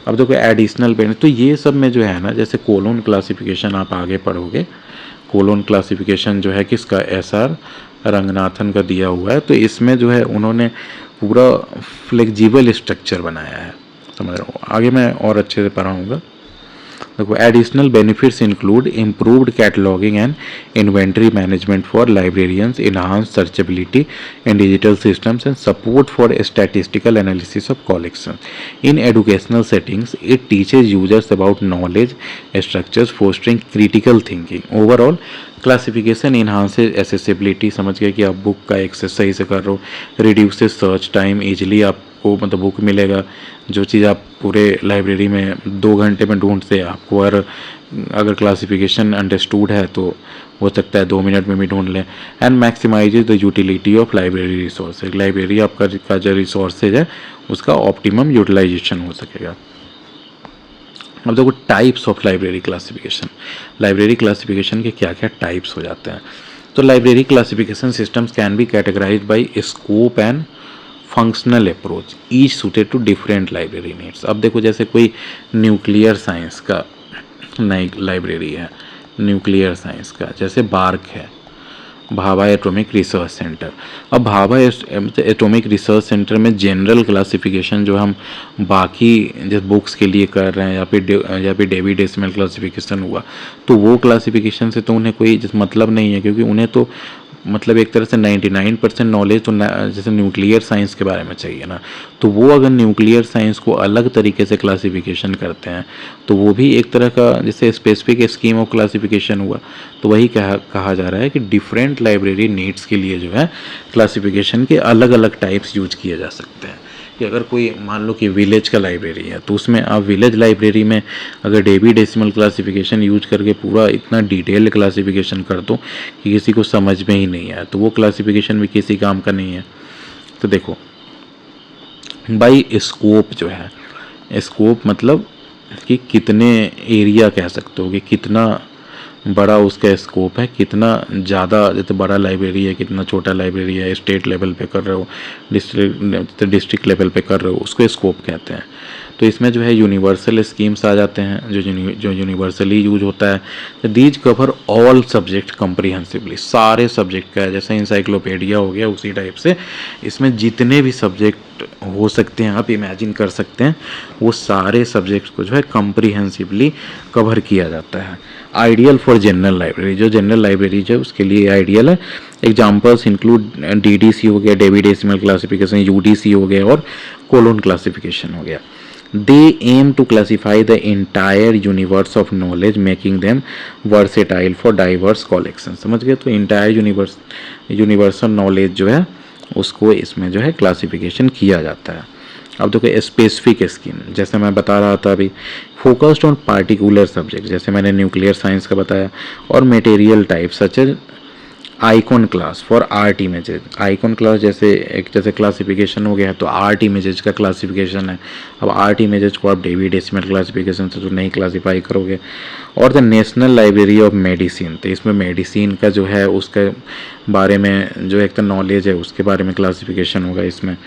अब देखो एडिशनल बेनिफिट, तो ये सब में जो है ना जैसे कोलोन क्लासिफिकेशन आप आगे पढ़ोगे, कोलोन क्लासिफिकेशन जो है किसका, SR रंगनाथन का दिया हुआ है। तो इसमें जो है उन्होंने पूरा फ्लेक्सिबल स्ट्रक्चर बनाया है, समझ रहे हो। आगे मैं और अच्छे से पढ़ाऊँगा। देखो additional benefits include improved cataloguing and inventory management for librarians, enhance searchability in digital systems and support for statistical analysis of collection. In educational settings it teaches users about knowledge structures fostering critical thinking. Overall classification enhances accessibility, समझ गए कि आप बुक का एक्सेस सही से कर रहे हो, रिड्यूसेस सर्च टाइम, ईजिली आपको मतलब बुक मिलेगा, जो चीज़ आप पूरे लाइब्रेरी में 2 घंटे में ढूंढते हैं आपको अगर क्लासिफिकेशन अंडरस्टूड है तो हो सकता है 2 मिनट में भी ढूंढ लें। And maximises the utility of library resources, library आपका का जो रिसोर्सेज है उसका ऑप्टिमम यूटिलाइजेशन हो सकेगा। अब देखो types of library classification, library classification के क्या क्या टाइप्स हो जाते हैं। तो library classification systems can be categorized by scope and functional approach each suited to different library needs. अब देखो जैसे कोई न्यूक्लियर साइंस का नई लाइब्रेरी है, न्यूक्लियर साइंस का जैसे बार्क है, भाभा एटॉमिक रिसर्च सेंटर। अब भाभा एटॉमिक रिसर्च सेंटर में जनरल क्लासिफिकेशन जो हम बाकी जैसे बुक्स के लिए कर रहे हैं या फिर डेवी डेसिमल क्लासिफिकेशन हुआ, तो वो क्लासिफिकेशन से तो उन्हें कोई मतलब नहीं है, क्योंकि उन्हें तो मतलब एक तरह से 99% नॉलेज तो जैसे न्यूक्लियर साइंस के बारे में चाहिए ना। तो वो अगर न्यूक्लियर साइंस को अलग तरीके से क्लासिफिकेशन करते हैं तो वो भी एक तरह का जैसे स्पेसिफिक स्कीम ऑफ क्लासिफिकेशन हुआ। तो वही कहा जा रहा है कि डिफरेंट लाइब्रेरी नीड्स के लिए जो है क्लासिफिकेशन के अलग अलग टाइप्स यूज किए जा सकते हैं। कि अगर कोई मान लो कि विलेज का लाइब्रेरी है तो उसमें आप विलेज लाइब्रेरी में अगर डेवी डेसिमल क्लासिफिकेशन यूज करके पूरा इतना डिटेल क्लासिफिकेशन कर दो कि किसी को समझ में ही नहीं आया, तो वो क्लासिफिकेशन भी किसी काम का नहीं है। तो देखो बाई स्कोप जो है, स्कोप मतलब कि कितने एरिया कह सकते हो कि कितना बड़ा उसका स्कोप है, कितना ज़्यादा जैसे बड़ा लाइब्रेरी है, कितना छोटा लाइब्रेरी है, स्टेट लेवल पे कर रहे हो, डिस्ट्रिक्ट लेवल पे कर रहे हो, उसको स्कोप कहते हैं। तो इसमें जो है यूनिवर्सल स्कीम्स आ जाते हैं जो यूनिवर्सली यूज होता है। दीज कवर ऑल सब्जेक्ट कम्प्रीहेंसिवली, सारे सब्जेक्ट का है, जैसे इंसाइक्लोपीडिया हो गया उसी टाइप से इसमें जितने भी सब्जेक्ट हो सकते हैं, आप इमेजिन कर सकते हैं, वो सारे सब्जेक्ट्स को जो है कम्प्रीहेंसिवली कवर किया जाता है। आइडियल फॉर जनरल लाइब्रेरी, जो जनरल लाइब्रेरी है उसके लिए आइडियल है। एग्जाम्पल्स इंक्लूड DDC हो गया, डेवी डेसिमल क्लासिफिकेशन, UDC हो गया और कोलोन क्लासिफिकेशन हो गया। They aim to classify the entire universe of knowledge, making them versatile for diverse collections। समझ गए? तो इंटायर यूनिवर्सल नॉलेज जो है उसको इसमें जो है क्लासिफिकेशन किया जाता है। अब देखो स्पेसिफिक स्कीम, जैसे मैं बता रहा था अभी, फोकस्ड ऑन पार्टिकुलर सब्जेक्ट, जैसे मैंने न्यूक्लियर साइंस का बताया, और material type such as icon class for art images. Icon class जैसे क्लासिफिकेशन हो गया, तो आर्ट इमेजेस का क्लासिफिकेशन है। अब आर्ट इमेजेस को आप डेवी डेसिमल क्लासिफिकेशन से तो नहीं क्लासीफाई करोगे। और the national library of medicine, तो इसमें मेडिसिन का जो है उसके बारे में जो एक तो नॉलेज है उसके बारे में क्लासिफिकेशन होगा इसमें।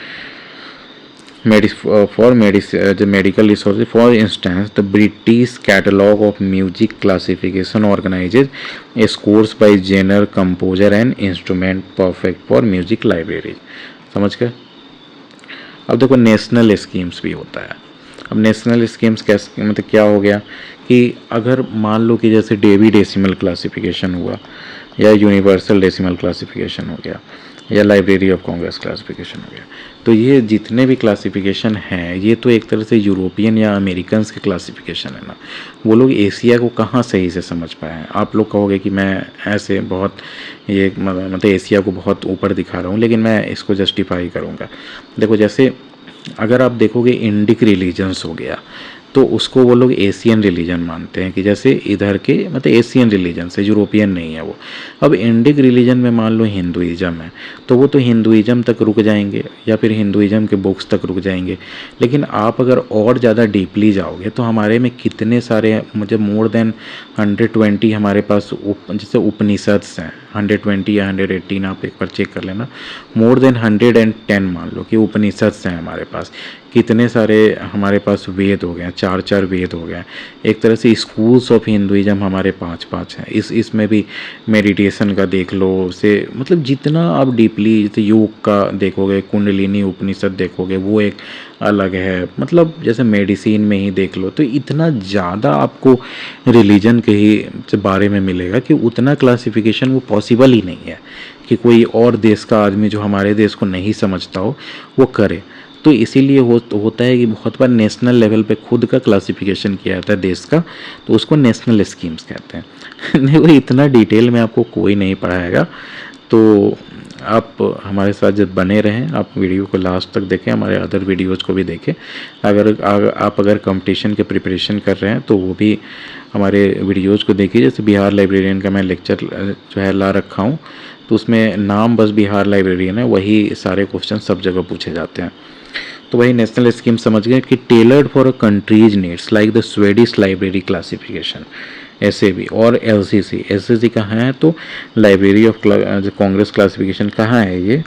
Medical resources, for instance the British catalogue of music classification organizes scores by genre, composer and instrument, perfect for music library. समझ गए? अब देखो नेशनल स्कीम्स भी होता है। अब नेशनल स्कीम्स कैसे, मतलब क्या हो गया कि अगर मान लो कि जैसे डेवी डेसिमल क्लासिफिकेशन हुआ, या यूनिवर्सल डेसिमल क्लासिफिकेशन हो गया, या लाइब्रेरी ऑफ कांग्रेस क्लासिफिकेशन हो गया, तो ये जितने भी क्लासिफिकेशन हैं ये तो एक तरह से यूरोपियन या अमेरिकन्स के क्लासिफिकेशन है ना। वो लोग एशिया को कहाँ सही से समझ पाए हैं। आप लोग कहोगे कि मैं ऐसे बहुत ये मतलब एशिया को बहुत ऊपर दिखा रहा हूँ, लेकिन मैं इसको जस्टिफाई करूँगा। देखो जैसे अगर आप देखोगे इंडिक रिलीजन्स हो गया, तो उसको वो लोग एशियन रिलीजन मानते हैं, कि जैसे इधर के मतलब एशियन रिलीजन से, यूरोपियन नहीं है वो। अब इंडिक रिलीजन में मान लो हिंदुइज़्म है, तो वो तो हिंदुइज़्म तक रुक जाएंगे या फिर हिंदुइज़्म के बुक्स तक रुक जाएंगे। लेकिन आप अगर और ज़्यादा डीपली जाओगे तो हमारे में कितने सारे, मुझे मोर देन 120 हमारे पास जैसे उपनिषद्स हैं, 120 या 118, आप एक बार चेक कर लेना। मोर देन 110 मान लो कि उपनिषद्स हैं हमारे पास। कितने सारे हमारे पास वेद हो गए, 4 वेद हो गए। एक तरह से स्कूल्स ऑफ हिंदुइज्म हमारे 5 हैं। इसमें भी मेडिटेशन का देख लो से, मतलब जितना आप डीपली जैसे योग का देखोगे, कुंडलिनी उपनिषद देखोगे वो एक अलग है। मतलब जैसे मेडिसिन में ही देख लो, तो इतना ज़्यादा आपको रिलीजन के ही बारे में मिलेगा कि उतना क्लासिफिकेशन वो पॉसिबल ही नहीं है कि कोई और देश का आदमी जो हमारे देश को नहीं समझता हो वो करे। तो इसीलिए होता है कि बहुत बार नेशनल लेवल पे खुद का क्लासिफिकेशन किया जाता है देश का, तो उसको नेशनल स्कीम्स कहते हैं। नहीं, वो इतना डिटेल में आपको कोई नहीं पढ़ाएगा, तो आप हमारे साथ जब बने रहें, आप वीडियो को लास्ट तक देखें, हमारे अदर वीडियोज़ को भी देखें। आप अगर कंपटीशन के प्रिपरेशन कर रहे हैं तो वो भी हमारे वीडियोज़ को देखिए। जैसे बिहार लाइब्रेरियन का मैं लेक्चर जो है ला रखा हूँ, तो उसमें नाम बस बिहार लाइब्रेरियन है, वही सारे क्वेश्चन सब जगह पूछे जाते हैं। तो वही नेशनल स्कीम समझ गए कि tailored for a countries needs like the Swedish library classification, ऐसे भी। और LCC कहाँ है, तो लाइब्रेरी ऑफ कांग्रेस क्लासिफिकेशन कहाँ है, ये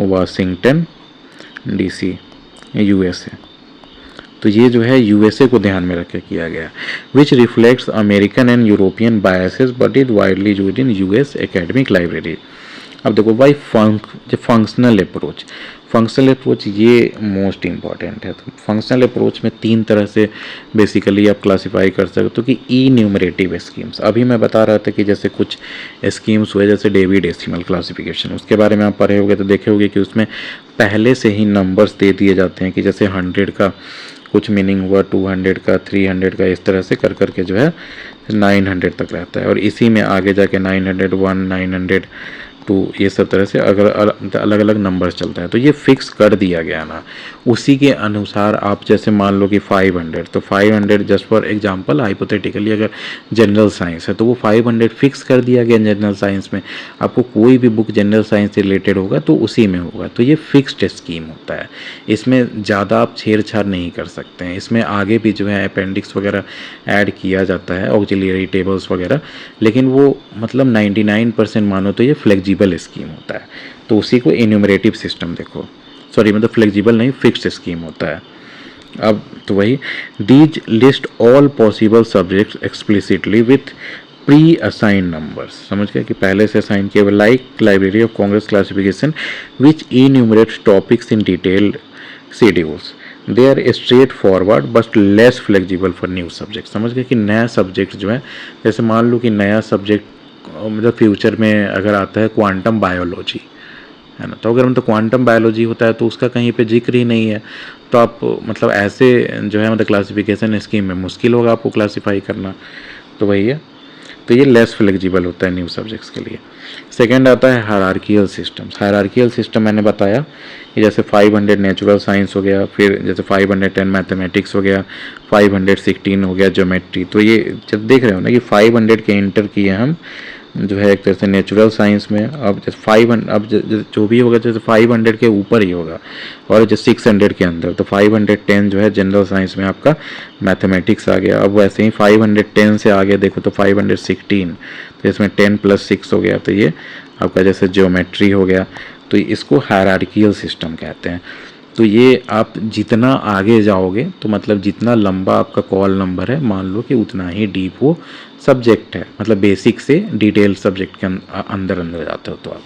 वाशिंगटन DC USA। तो ये जो है USA को ध्यान में रख के किया गया, विच reflects American and European biases but is widely used in US academic library. अब देखो भाई फंक्शनल अप्रोच ये मोस्ट इम्पॉर्टेंट है। तो फंक्शनल अप्रोच में 3 तरह से बेसिकली आप क्लासिफाई कर सकते हो कि इन्यूमरेटिव स्कीम्स, अभी मैं बता रहा था कि जैसे कुछ स्कीम्स हुए जैसे डेवी डेसिमल क्लासिफिकेशन, उसके बारे में आप पढ़े होगे तो देखे होगे कि उसमें पहले से ही नंबर्स दे दिए जाते हैं कि जैसे 100 का कुछ मीनिंग हुआ, 200 का, 300 का, इस तरह से कर करके जो है 900 तक रहता है। और इसी में आगे जाके 901, 902, ये सब तरह से अगर अलग अलग नंबर्स चलता है। तो ये फिक्स कर दिया गया ना, उसी के अनुसार आप जैसे मान लो कि 500, तो 500 जस्ट फॉर एग्जांपल हाइपोथेटिकली अगर जनरल साइंस है तो वो 500 फिक्स कर दिया गया जनरल साइंस में। आपको कोई भी बुक जनरल साइंस से रिलेटेड होगा तो उसी में होगा। तो ये फिक्स्ड स्कीम होता है, इसमें ज़्यादा आप छेड़छाड़ नहीं कर सकते हैं। इसमें आगे भी जो है अपेंडिक्स वगैरह ऐड किया जाता है, ऑक्सिलरी टेबल्स वगैरह, लेकिन वो मतलब 99% मानो तो ये फ्लेक्सिबल स्कीम होता है। तो उसी को इन्यूमरेटिव सिस्टम देखो, सॉरी मतलब फ्लेक्सिबल नहीं, फिक्स्ड स्कीम होता है। अब तो वही these list all possible subjects explicitly with pre assign numbers, समझ गए कि पहले से असाइन किए, like library of Congress classification which enumerates topics in detail schedules, they are straightforward but less flexible for new subject. समझ गए कि नया सब्जेक्ट जो है, जैसे मान लो कि नया सब्जेक्ट मतलब फ्यूचर में अगर आता है क्वांटम बायोलॉजी, है ना, तो अगर मतलब क्वांटम बायोलॉजी होता है तो उसका कहीं पे जिक्र ही नहीं है, तो आप मतलब ऐसे जो है मतलब क्लासिफिकेशन स्कीम में मुश्किल होगा आपको क्लासीफाई करना, तो वही है। तो ये लेस फ्लेक्सिबल होता है न्यू सब्जेक्ट्स के लिए। सेकंड आता है हायरार्कियल सिस्टम्स। हायरार्कियल सिस्टम मैंने बताया कि जैसे 500 नेचुरल साइंस हो गया, फिर जैसे 510 मैथमेटिक्स हो गया, 516 हो गया ज्योमेट्री। तो ये जब देख रहे हो ना कि 500 के इंटर किए हम जो है एक तरह से नेचुरल साइंस में, अब जैसे 500 अब जो भी होगा जैसे 500 के ऊपर ही होगा, और जो 600 के अंदर, तो 510 जो है जनरल साइंस में आपका मैथमेटिक्स आ गया। अब वैसे ही 510 से आगे देखो तो 516, तो इसमें 10 + 6 हो गया, तो ये आपका जैसे ज्योमेट्री हो गया। तो इसको हायरार्कियल सिस्टम कहते हैं। तो ये आप जितना आगे जाओगे तो मतलब जितना लंबा आपका कॉल नंबर है, मान लो कि उतना ही डीप वो सब्जेक्ट है, मतलब बेसिक से डिटेल सब्जेक्ट के अंदर अंदर जाते हो तो आप।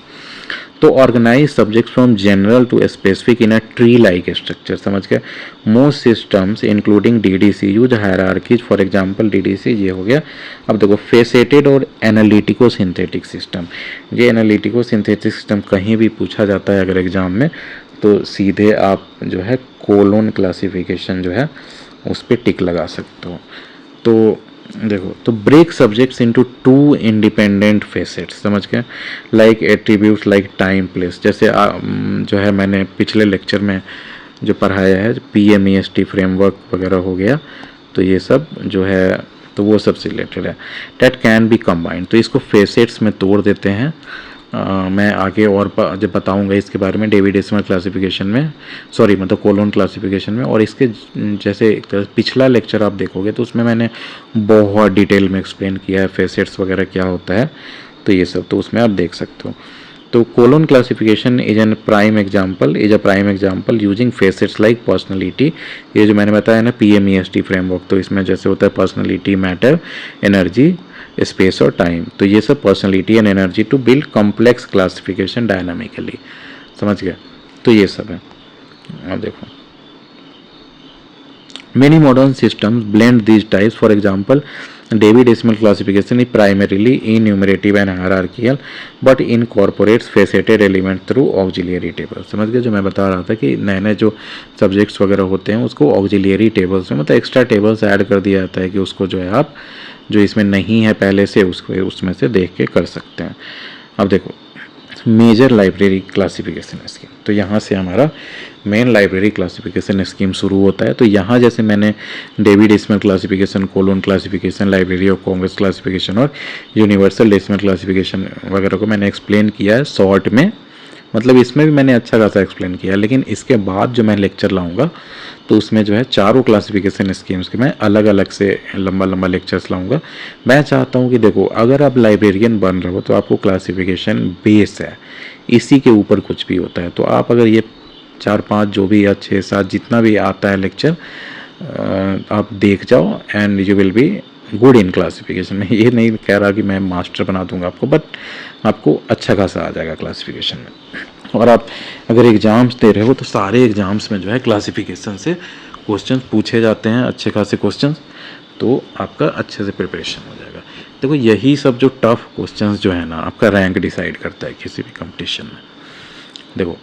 तो organize subject from general to specific in a tree like structure. समझ गए। Most systems including DDC use hierarchies, for example DDC ये हो गया। अब देखो फेसेटेड और एनालिटिको सिंथेटिक सिस्टम। ये एनालिटिको सिंथेटिक सिस्टम कहीं भी पूछा जाता है अगर एग्जाम में, तो सीधे आप जो है कोलोन क्लासिफिकेशन जो है उस पर टिक लगा सकते हो। तो देखो, तो break subjects into 2 independent facets. समझ गए। Like attributes like time place, जैसे जो है मैंने पिछले लेक्चर में जो पढ़ाया है PMEST फ्रेमवर्क वगैरह हो गया, तो ये सब जो है तो वो सबसे रिलेटेड है। डेट कैन बी कंबाइंड, तो इसको फेसेट्स में तोड़ देते हैं। मैं आगे और जब बताऊंगा इसके बारे में डेविड डेसिमल क्लासिफिकेशन में, सॉरी मतलब कोलोन क्लासिफिकेशन में। और इसके जैसे पिछला लेक्चर आप देखोगे तो उसमें मैंने बहुत डिटेल में एक्सप्लेन किया है फेसेट्स वगैरह क्या होता है, तो ये सब तो उसमें आप देख सकते हो। तो colon classification is a prime example using facets like personality. ये जो मैंने बताया ना PMEST फ्रेमवर्क, तो इसमें जैसे होता है पर्सनैलिटी, मैटर, एनर्जी, स्पेस और टाइम, तो ये सब personality and energy to build complex classification dynamically. समझ गए। तो ये सब है। अब देखो, many modern systems blend these types. For example, Dewey Decimal Classification is primarily enumerative and hierarchical but incorporates faceted elements through auxiliary tables. समझ गए। जो मैं बता रहा था कि नए नए जो सब्जेक्ट्स वगैरह होते हैं उसको ऑक्सिलियरी टेबल्स में मतलब एक्स्ट्रा टेबल्स ऐड कर दिया जाता है कि उसको जो है आप जो इसमें नहीं है पहले से उसको उसमें से देख के कर सकते हैं। अब देखो, मेजर लाइब्रेरी क्लासिफिकेशन स्कीम, तो यहाँ से हमारा मेन लाइब्रेरी क्लासिफिकेशन स्कीम शुरू होता है। तो यहाँ जैसे मैंने David decimal classification, colon classification, library of Congress classification और यूनिवर्सल डेसिमल क्लासिफिकेशन वगैरह को मैंने एक्सप्लेन किया है शॉर्ट में, मतलब इसमें भी मैंने अच्छा खासा एक्सप्लेन किया है। लेकिन इसके बाद जो मैं लेक्चर लाऊंगा तो उसमें जो है चारों क्लासिफिकेशन स्कीम्स के मैं अलग अलग से लंबा लंबा लेक्चर्स लाऊंगा। मैं चाहता हूं कि देखो, अगर आप लाइब्रेरियन बन रहे हो तो आपको क्लासिफिकेशन बेस है, इसी के ऊपर कुछ भी होता है। तो आप अगर ये 4-5 जो भी या 6-7 जितना भी आता है लेक्चर आप देख जाओ and you will be good in classification में। ये नहीं कह रहा कि मैं मास्टर बना दूंगा आपको, बट आपको अच्छा खासा आ जाएगा क्लासिफिकेशन में। और आप अगर एग्ज़ाम्स दे रहे हो तो सारे एग्ज़ाम्स में जो है क्लासिफिकेशन से क्वेश्चन पूछे जाते हैं, अच्छे खासे क्वेश्चन, तो आपका अच्छे से प्रिपरेशन हो जाएगा। देखो, यही सब जो टफ क्वेश्चंस जो है ना आपका रैंक डिसाइड करता है किसी भी कंपटीशन में। देखो,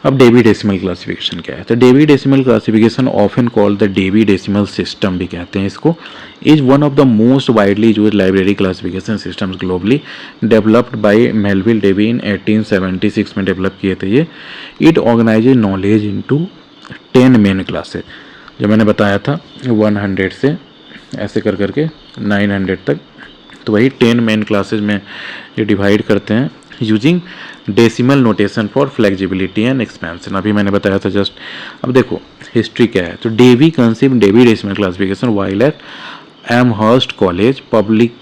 अब डेवी डेसिमल क्लासिफिकेशन क्या है, तो Dewey decimal classification often called the Dewey decimal system भी कहते हैं इसको, is one of the most widely used library classification systems globally, developed by Melvil Dewey in 1876 में डेवलप किए थे ये। It organises knowledge into 10 main classes, जो मैंने बताया था 100 से ऐसे कर करके 900 तक, तो वही 10 मेन क्लासेज में ये डिवाइड करते हैं using decimal notation for flexibility and expansion. अभी मैंने बताया था जस्ट। अब देखो हिस्ट्री क्या है, तो Dewey conceive Dewey decimal classification while at Amherst college public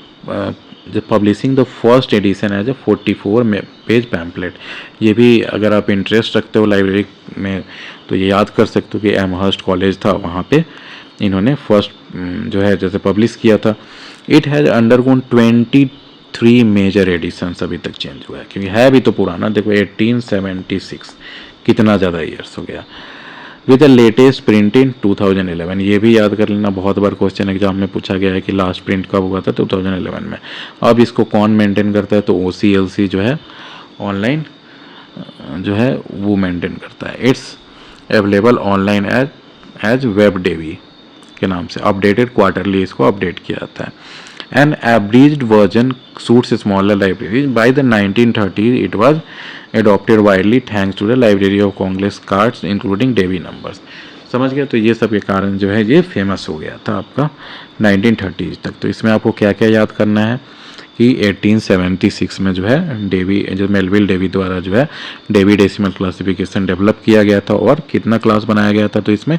publishing the first edition as a 44 page pamphlet. ये भी अगर आप इंटरेस्ट रखते हो लाइब्रेरी में तो ये याद कर सकते हो कि एमहर्स्ट कॉलेज था, वहाँ पे इन्होंने फर्स्ट जो है जैसे पब्लिश किया था। It has undergone 23 major editions अभी तक चेंज हुआ है, क्योंकि है भी तो पुराना। देखो 1876 कितना ज़्यादा ईयर्स हो गया। With the latest print in 2011। ये भी याद कर लेना, बहुत बार क्वेश्चन एग्जाम में पूछा गया है कि लास्ट प्रिंट कब हुआ था, 2011 में। अब इसको कौन मेंटेन करता है, तो OCLC जो है ऑनलाइन जो है वो मेंटेन करता है। It's available online as web Dewey के नाम से, अपडेटेड क्वार्टरली इसको अपडेट किया जाता है। An abridged version suits smaller libraries. By the 1930s, it was adopted widely thanks to the Library of Congress cards, including Davy numbers. समझ गया? तो ये सब के कारण जो है ये फेमस हो गया था आपका 1930s तक। तो इसमें आपको क्या क्या याद करना है कि 1876 में जो है डेवी, जो मेलविल डेवी द्वारा जो है डेवी डेसिमल क्लासिफिकेशन डेवलप किया गया था। और कितना क्लास बनाया गया था, तो इसमें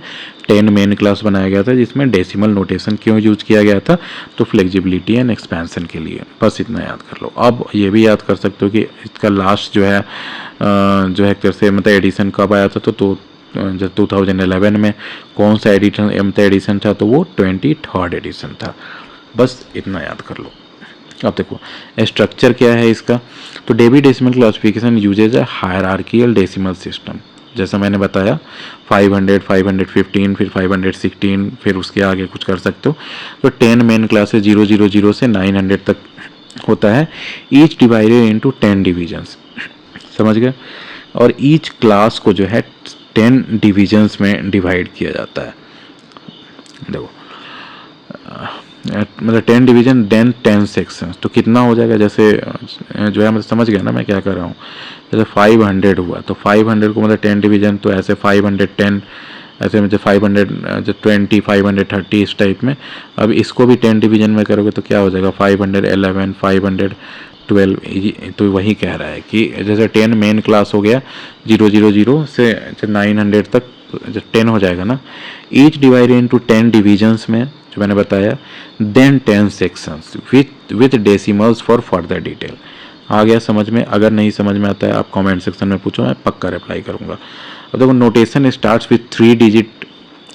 10 मेन क्लास बनाया गया था, जिसमें डेसिमल नोटेशन क्यों यूज किया गया था, तो फ्लेक्सिबिलिटी एंड एक्सपेंशन के लिए। बस इतना याद कर लो। अब ये भी याद कर सकते हो कि इसका लास्ट जो है कैसे मतलब एडिशन कब आया था, तो जब 2011 में कौन सा एडिशन था, तो वो 23rd एडिशन था। बस इतना याद कर लो। अब देखो स्ट्रक्चर क्या है इसका, तो Dewey decimal classification uses a hierarchical decimal system. जैसा मैंने बताया 500, 515, फिर 516, फिर उसके आगे कुछ कर सकते हो। तो 10 मेन क्लासेस 000 से 900 तक होता है। ईच डिवाइडेड इनटू 10 डिविजन्स, समझ गए? और ईच क्लास को जो है 10 डिविजन्स में डिवाइड किया जाता है। देखो मतलब 10 डिवीजन देन 10 सेक्शंस, तो कितना हो जाएगा, जैसे जो है मतलब समझ गया ना मैं क्या कर रहा हूँ। जैसे 500 हुआ, तो 500 को मतलब 10 डिवीजन, तो ऐसे 510, ऐसे मतलब 520, 530 इस टाइप में। अब इसको भी 10 डिवीजन में करोगे तो क्या हो जाएगा, 511, 512, तो वही कह रहा है कि जैसे 10 मेन क्लास हो गया 000 से 900 तक, जब 10 हो जाएगा ना, ईच डिवाइडेड इनटू 10 डिविजन्स में जो मैंने बताया, then 10 sections with decimals for further detail. आ गया समझ में? अगर नहीं समझ में आता है आप कमेंट सेक्शन में पूछो, मैं पक्का रिप्लाई करूँगा। अब देखो notation starts with 3 digit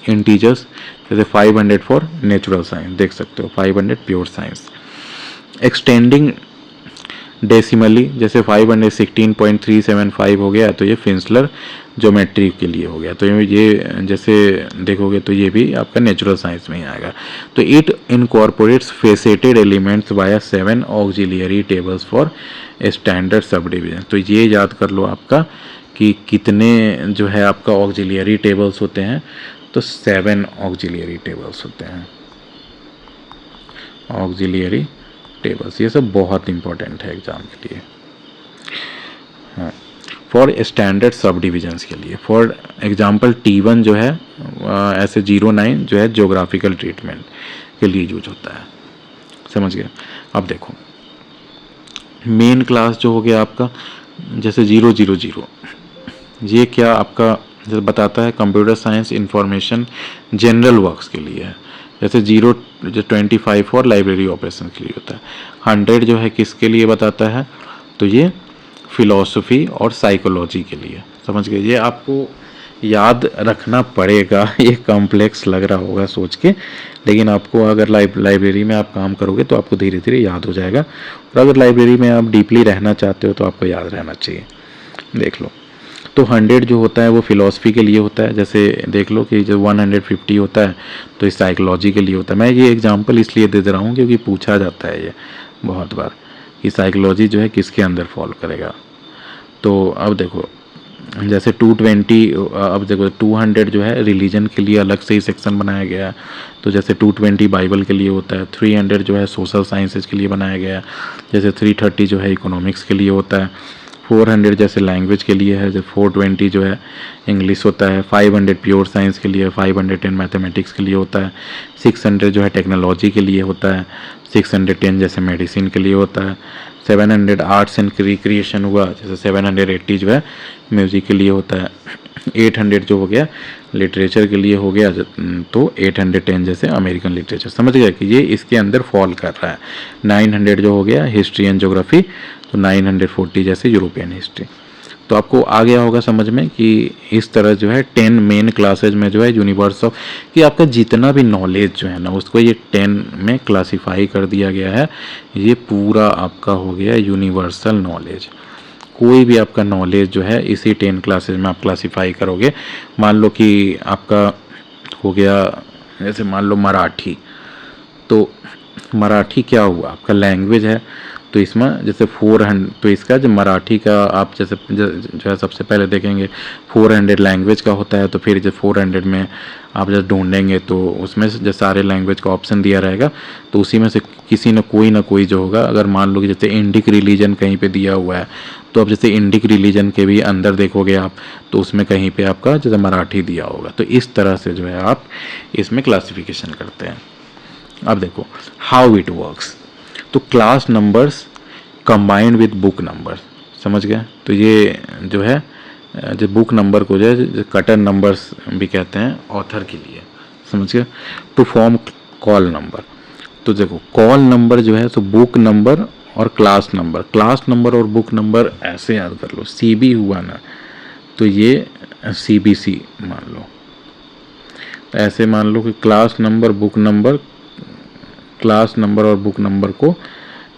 integers, जैसे 500 फॉर नेचुरल साइंस, देख सकते हो 500 प्योर साइंस। एक्सटेंडिंग डेसिमली, जैसे 516.375 हो गया, तो ये फिंसलर ज्योमेट्री के लिए हो गया। तो ये जैसे देखोगे तो ये भी आपका नेचुरल साइंस में ही आएगा। तो it incorporates faceted elements via 7 auxiliary tables for standard sub division. तो ये याद कर लो आपका कि कितने जो है आपका ऑक्सिलियरी टेबल्स होते हैं, तो 7 ऑक्सिलियरी टेबल्स होते हैं, ऑक्सिलियरी टेबल्स। ये सब बहुत इंपॉर्टेंट है एग्जाम के लिए। हाँ, फॉर स्टैंडर्ड सब डिविजन्स के लिए। फॉर एग्जांपल T1 जो है ऐसे 09 जो है ज्योग्राफिकल ट्रीटमेंट के लिए यूज होता है, समझ गए? अब देखो मेन क्लास जो हो गया आपका, जैसे 000, ये क्या आपका जैसे बताता है computer science information general works के लिए है। जैसे 25 फॉर लाइब्रेरी ऑपरेशन के लिए होता है। 100 जो है किसके लिए बताता है, तो ये फिलॉसफी और साइकोलॉजी के लिए, समझ गए? ये आपको याद रखना पड़ेगा, ये कॉम्प्लेक्स लग रहा होगा सोच के, लेकिन आपको अगर लाइब्रेरी में आप काम करोगे तो आपको धीरे धीरे याद हो जाएगा। और अगर लाइब्रेरी में आप डीपली रहना चाहते हो तो आपको याद रहना चाहिए। देख लो, तो 100 जो होता है वो फिलॉसफी के लिए होता है। जैसे देख लो कि जब 150 होता है तो इस साइकोलॉजी के लिए होता है। मैं ये एग्जांपल इसलिए दे रहा हूँ क्योंकि पूछा जाता है ये बहुत बार कि साइकोलॉजी जो है किसके अंदर फॉल करेगा। तो अब देखो जैसे 220, अब देखो 200 जो है रिलीजन के लिए अलग से ही सेक्शन बनाया गया है। तो जैसे 220 बाइबल के लिए होता है। 300 जो है सोशल साइंसेज के लिए बनाया गया है। जैसे 330 जो है इकोनॉमिक्स के लिए होता है। 400 जैसे लैंग्वेज के लिए है। जैसे 420 जो है इंग्लिश होता है। 500 प्योर साइंस के लिए, 510 मैथमेटिक्स के लिए होता है। 600 जो है टेक्नोलॉजी के लिए होता है। 610 जैसे मेडिसिन के लिए होता है। 700 आर्ट्स एंड रिक्रिएशन हुआ, जैसे 780 जो है म्यूज़िक के लिए होता है। 800 जो हो गया लिटरेचर के लिए हो गया, तो 810 जैसे अमेरिकन लिटरेचर, समझ गया कि ये इसके अंदर फॉल कर रहा है। 900 जो हो गया हिस्ट्री एंड ज्योग्राफी, तो 940 जैसे यूरोपियन हिस्ट्री। तो आपको आ गया होगा समझ में कि इस तरह जो है 10 मेन क्लासेज में जो है यूनिवर्स ऑफ कि आपका जितना भी नॉलेज जो है ना उसको ये 10 में क्लासिफाई कर दिया गया है। ये पूरा आपका हो गया यूनिवर्सल नॉलेज। कोई भी आपका नॉलेज जो है इसी 10 क्लासेज में आप क्लासीफाई करोगे। मान लो कि आपका हो गया, जैसे मान लो मराठी, तो मराठी क्या हुआ, आपका लैंग्वेज है, तो इसमें जैसे 400, तो इसका जो मराठी का आप जैसे जो है सबसे पहले देखेंगे 400 लैंग्वेज का होता है, तो फिर जो 400 में आप जब ढूंढेंगे तो उसमें से जो सारे लैंग्वेज का ऑप्शन दिया रहेगा, तो उसी में से किसी न कोई जो होगा, अगर मान लो कि जैसे इंडिक रिलीजन कहीं पे दिया हुआ है, तो अब जैसे इंडिक रिलीजन के भी अंदर देखोगे आप, तो उसमें कहीं पे आपका जैसे मराठी दिया होगा। तो इस तरह से जो है आप इसमें क्लासिफिकेशन करते हैं। अब देखो हाउ इट वर्क्स, तो class numbers combined with book number, समझ गए। तो ये जो है जो बुक नंबर को जो है कटर नंबर्स भी कहते हैं ऑथर के लिए, समझ गए। टू फॉर्म कॉल नंबर, तो देखो कॉल नंबर जो है तो बुक नंबर और क्लास नंबर और बुक नंबर ऐसे याद कर लो। सीबी हुआ ना, तो ये सीबीसी मान लो, तो ऐसे मान लो कि क्लास नंबर और बुक नंबर को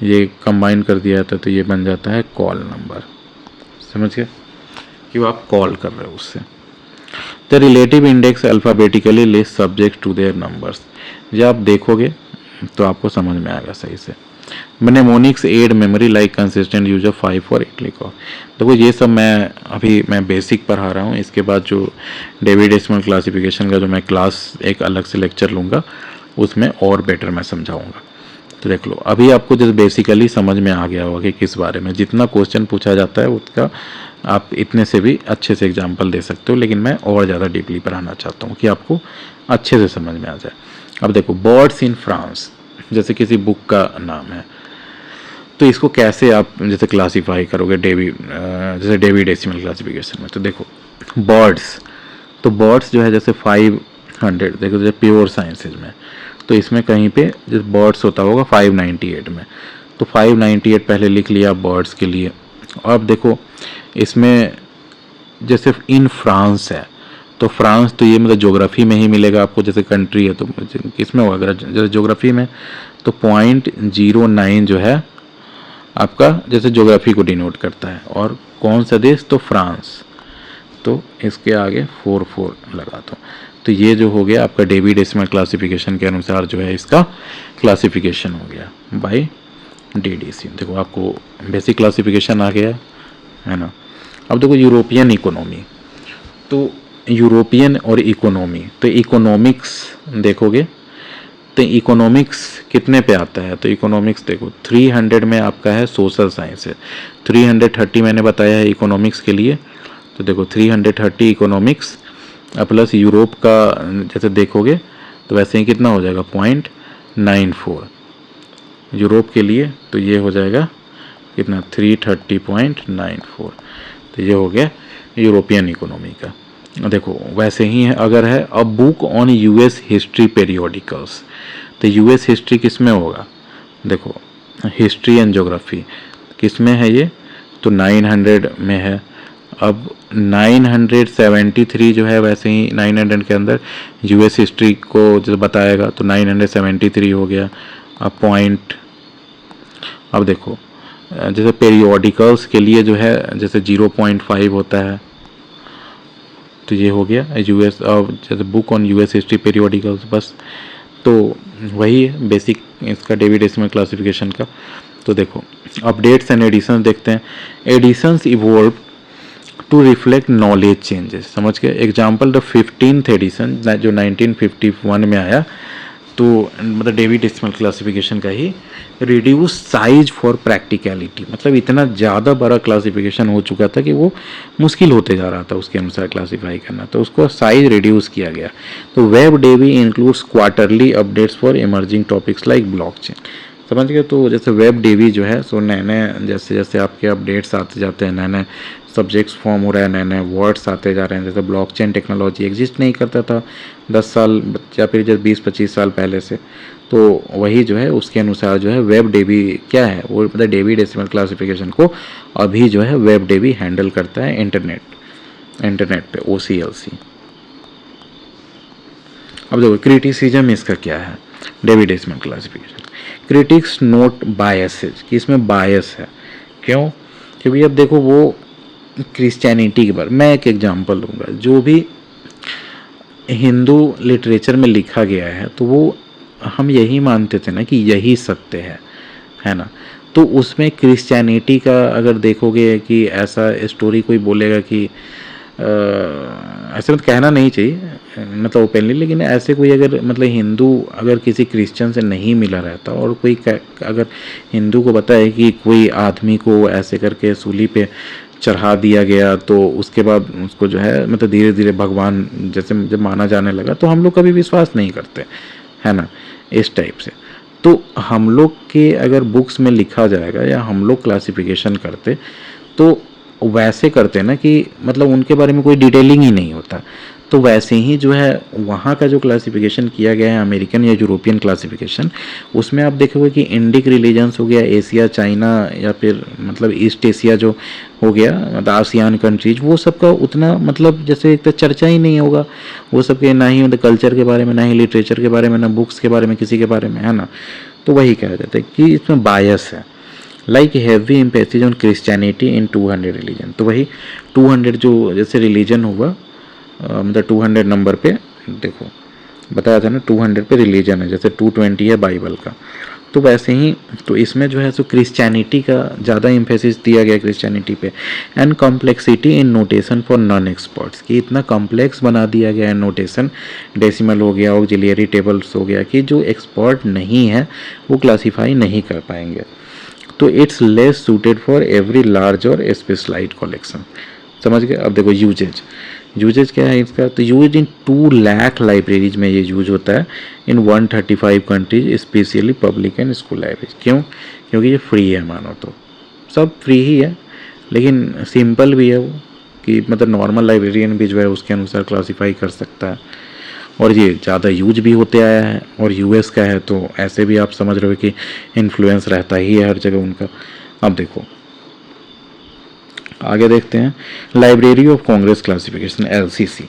ये कंबाइन कर दिया जाता है, तो ये बन जाता है कॉल नंबर, समझ गए, कि वो आप कॉल कर रहे हो उससे। The relative index alphabetically list subject to their numbers, जब आप देखोगे तो आपको समझ में आएगा सही से। mnemonics aid memory like consistent use of 5 और 8 लिखो। देखो ये सब मैं बेसिक पढ़ा रहा हूँ, इसके बाद जो डेविड डेसिमल क्लासिफिकेशन का जो मैं क्लास एक अलग से लेक्चर लूँगा उसमें और बेटर मैं समझाऊँगा। तो देख लो अभी आपको जैसे बेसिकली समझ में आ गया होगा कि किस बारे में, जितना क्वेश्चन पूछा जाता है उसका आप इतने से भी अच्छे से एग्जाम्पल दे सकते हो, लेकिन मैं और ज़्यादा डीपली पढ़ाना चाहता हूँ कि आपको अच्छे से समझ में आ जाए। अब देखो बर्ड्स इन फ्रांस, जैसे किसी बुक का नाम है, तो इसको कैसे आप जैसे क्लासीफाई करोगे जैसे डेविड डेसिमल क्लासिफिकेशन में। तो देखो बर्ड्स, तो बर्ड्स जो है जैसे 500, देखो जैसे प्योर साइंसेज में, तो इसमें कहीं पे जैसे बर्ड्स होता होगा 598 में, तो 598 पहले लिख लिया बर्ड्स के लिए। और अब देखो इसमें जैसे इन फ्रांस है, तो फ्रांस तो ये मतलब ज्योग्राफी में ही मिलेगा आपको, जैसे कंट्री है तो किसमें होगा, अगर जैसे ज्योग्राफी में तो 0.09 जो है आपका जैसे ज्योग्राफी को डिनोट करता है, और कौन सा देश, तो फ्रांस, तो इसके आगे 44 लगा दो। तो ये जो हो गया आपका डेविड डेसिमल क्लासिफिकेशन के अनुसार जो है इसका क्लासिफिकेशन हो गया बाय डीडीसी। देखो आपको बेसिक क्लासिफिकेशन आ गया है ना। अब देखो यूरोपियन इकोनॉमी, तो यूरोपियन और इकोनॉमी, तो इकोनॉमिक्स देखोगे तो इकोनॉमिक्स कितने पे आता है, तो इकोनॉमिक्स देखो 300 में आपका है सोशल साइंस है, 330 मैंने बताया है इकोनॉमिक्स के लिए। तो देखो 330 इकोनॉमिक्स प्लस यूरोप का जैसे देखोगे तो वैसे ही कितना हो जाएगा 0.94 यूरोप के लिए, तो ये हो जाएगा कितना 330.94, तो ये हो गया यूरोपियन इकोनॉमी का। देखो वैसे ही है अगर है a book on US history periodicals, तो यूएस हिस्ट्री किस में होगा, देखो हिस्ट्री एंड ज्योग्राफी किस में है ये, तो 900 में है। अब 973 जो है वैसे ही 900 के अंदर यूएस हिस्ट्री को जो बताएगा, तो 973 हो गया। अब पॉइंट, अब देखो जैसे पेरियोडिकल्स के लिए जो है जैसे 0.5 होता है, तो ये हो गया यूएस, अब जैसे book on US history periodicals, बस तो वही है बेसिक इसका डेविड डेसिमल क्लासिफिकेशन का। तो देखो अपडेट्स एंड एडिशंस देखते हैं। Editions evolve to reflect knowledge changes, समझ गए। एग्जाम्पल द 15th एडिशन जो 1951 में आया, तो मतलब डेविड डेसिमल क्लासिफिकेशन का ही, रिड्यूस साइज फॉर प्रैक्टिकलिटी, मतलब इतना ज़्यादा बड़ा क्लासिफिकेशन हो चुका था कि वो मुश्किल होते जा रहा था उसके अनुसार क्लासीफाई करना, तो उसको साइज रिड्यूस किया गया। तो web Dewey includes quarterly updates for emerging topics like blockchain, समझ गए। तो जैसे वेब डेवी जो है सो नए नए जैसे जैसे आपके अपडेट्स आते जाते हैं, नए नए सब्जेक्ट्स फॉर्म हो रहा है, नए नए वर्ड्स आते जा रहे हैं। जैसे ब्लॉकचेन टेक्नोलॉजी एग्जिस्ट नहीं करता था 10 साल या फिर जब 20-25 साल पहले से, तो वही जो है उसके अनुसार जो है वेब डेवी क्या है, वो मतलब डेविड डेसिमल क्लासिफिकेशन को अभी जो है वेब डेवी हैंडल करता है इंटरनेट पे OCLC। अब देखो क्रिटिसिज्म इसका क्या है, David decimal classification. Critics note biases कि इसमें बायस है, क्यों, क्योंकि अब देखो वो क्रिश्चियनिटी के बारे मैं एक एग्जांपल दूंगा, जो भी हिंदू लिटरेचर में लिखा गया है तो वो हम यही मानते थे ना कि यही सत्य है ना। तो उसमें क्रिश्चियनिटी का अगर देखोगे कि ऐसा स्टोरी कोई बोलेगा कि ऐसे मतलब कहना नहीं चाहिए मतलब ओपनली, लेकिन ऐसे कोई अगर मतलब हिंदू अगर किसी क्रिश्चियन से नहीं मिला रहता और कोई अगर हिंदू को बताए कि कोई आदमी को ऐसे करके सूली पे चढ़ा दिया गया तो उसके बाद उसको जो है मतलब धीरे धीरे भगवान जैसे जब माना जाने लगा, तो हम लोग कभी विश्वास नहीं करते, है ना, इस टाइप से। तो हम लोग के अगर बुक्स में लिखा जाएगा या हम लोग क्लासिफिकेशन करते तो वैसे करते ना कि मतलब उनके बारे में कोई डिटेलिंग ही नहीं होता। तो वैसे ही जो है वहाँ का जो क्लासिफिकेशन किया गया है अमेरिकन या यूरोपियन क्लासिफिकेशन, उसमें आप देखोगे कि इंडिक रिलीजन्स हो गया, एशिया, चाइना या फिर मतलब ईस्ट एशिया जो हो गया मतलब आसियान कंट्रीज, वो सब का उतना मतलब जैसे एक तो चर्चा ही नहीं होगा वो सब के, ना ही मतलब कल्चर के बारे में, ना ही लिटरेचर के बारे में, ना बुक्स के बारे में, किसी के बारे में, है ना। तो वही कहा जाता है कि इसमें बायस है, like heavy emphasis on Christianity in 200 religion. तो वही 200 जो जैसे रिलीजन होगा मतलब 200 नंबर पे देखो बताया था ना 200 पे रिलीजन है, जैसे 220 है बाइबल का। तो वैसे ही तो इसमें जो है सो क्रिश्चियनिटी का ज़्यादा एम्फेसिस दिया गया क्रिश्चियनिटी पे। And complexity in notation for non experts, कि इतना कॉम्प्लेक्स बना दिया गया है नोटेशन, डेसिमल हो गया, ऑक्सिलियरी टेबल्स हो गया, कि जो एक्सपर्ट नहीं है वो क्लासीफाई नहीं कर पाएंगे। तो it's less suited for every large और स्पेशलाइज्ड कलेक्शन। समझ गए। अब देखो यूजेज, यूजेज क्या है इसका, तो यूज इन 2 लाख लाइब्रेरीज में ये यूज होता है इन 135 countries, specially public and school libraries. क्यों? क्योंकि ये फ्री है, मानो तो सब फ्री ही है, लेकिन सिंपल भी है वो, कि मतलब नॉर्मल लाइब्रेरियन भी जो है उसके अनुसार क्लासीफाई कर सकता है। और ये ज़्यादा यूज भी होते आया है और यूएस का है, तो ऐसे भी आप समझ रहे हो कि इन्फ्लुएंस रहता ही है हर जगह उनका। अब देखो आगे देखते हैं, library of Congress classification LCC,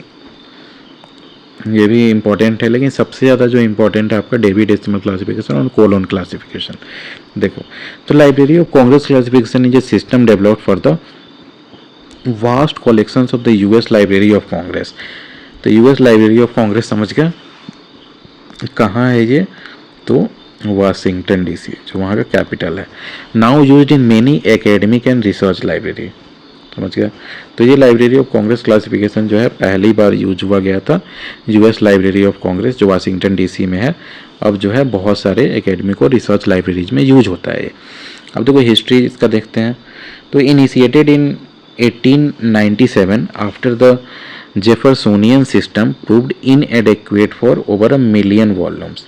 ये भी इम्पोर्टेंट है, लेकिन सबसे ज़्यादा जो इम्पोर्टेंट है आपका डेवी डेसिमल क्लासिफिकेशन और कोलोन क्लासिफिकेशन। देखो तो library of Congress classification is a system developed for the vast collections of the US library of Congress. तो यूएस लाइब्रेरी ऑफ कांग्रेस समझ गया कहाँ है ये, तो वाशिंगटन डीसी जो वहाँ का कैपिटल है। Now used in many academic and research library, समझ गया। तो ये लाइब्रेरी ऑफ कांग्रेस क्लासिफिकेशन जो है पहली बार यूज हुआ गया था यूएस लाइब्रेरी ऑफ कांग्रेस जो वाशिंगटन डीसी में है। अब जो है बहुत सारे एकेडमिक और रिसर्च लाइब्रेरीज में यूज होता है। अब देखो हिस्ट्री इसका देखते हैं। तो initiated in 1897 after the Jeffersonian system proved inadequate for over 1 million volumes.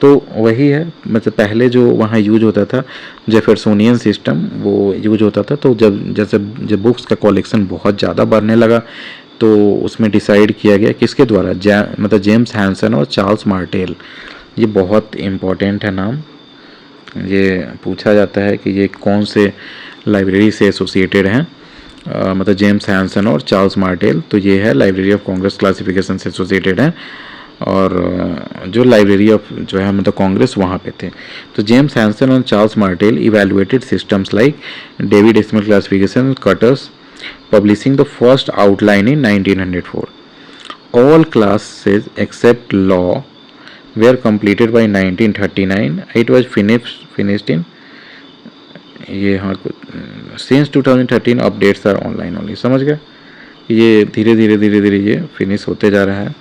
तो वही है मतलब पहले जो वहाँ यूज होता था जेफरसोनियन सिस्टम वो यूज होता था। तो जब बुक्स का कलेक्शन बहुत ज़्यादा बढ़ने लगा तो उसमें डिसाइड किया गया किसके द्वारा, मतलब जेम्स हैंसन और चार्ल्स मार्टेल। ये बहुत इम्पोर्टेंट है नाम, ये पूछा जाता है कि ये कौन से लाइब्रेरी से एसोसिएटेड हैं। मतलब जेम्स हैंसन और चार्ल्स मार्टेल, तो ये है लाइब्रेरी ऑफ कांग्रेस क्लासिफिकेशन से एसोसिएटेड है। और जो लाइब्रेरी ऑफ जो है मतलब कांग्रेस वहाँ पे थे। तो जेम्स हैंसन और Charles Martel evaluated systems like Dewey decimal classification Cutters, publishing the first outline in 1904। All classes except law were completed by 1939. It was finished in ये हाँ कुछ since 2013 updates are online only. समझ गए, ये धीरे धीरे ये फिनिश होते जा रहा है।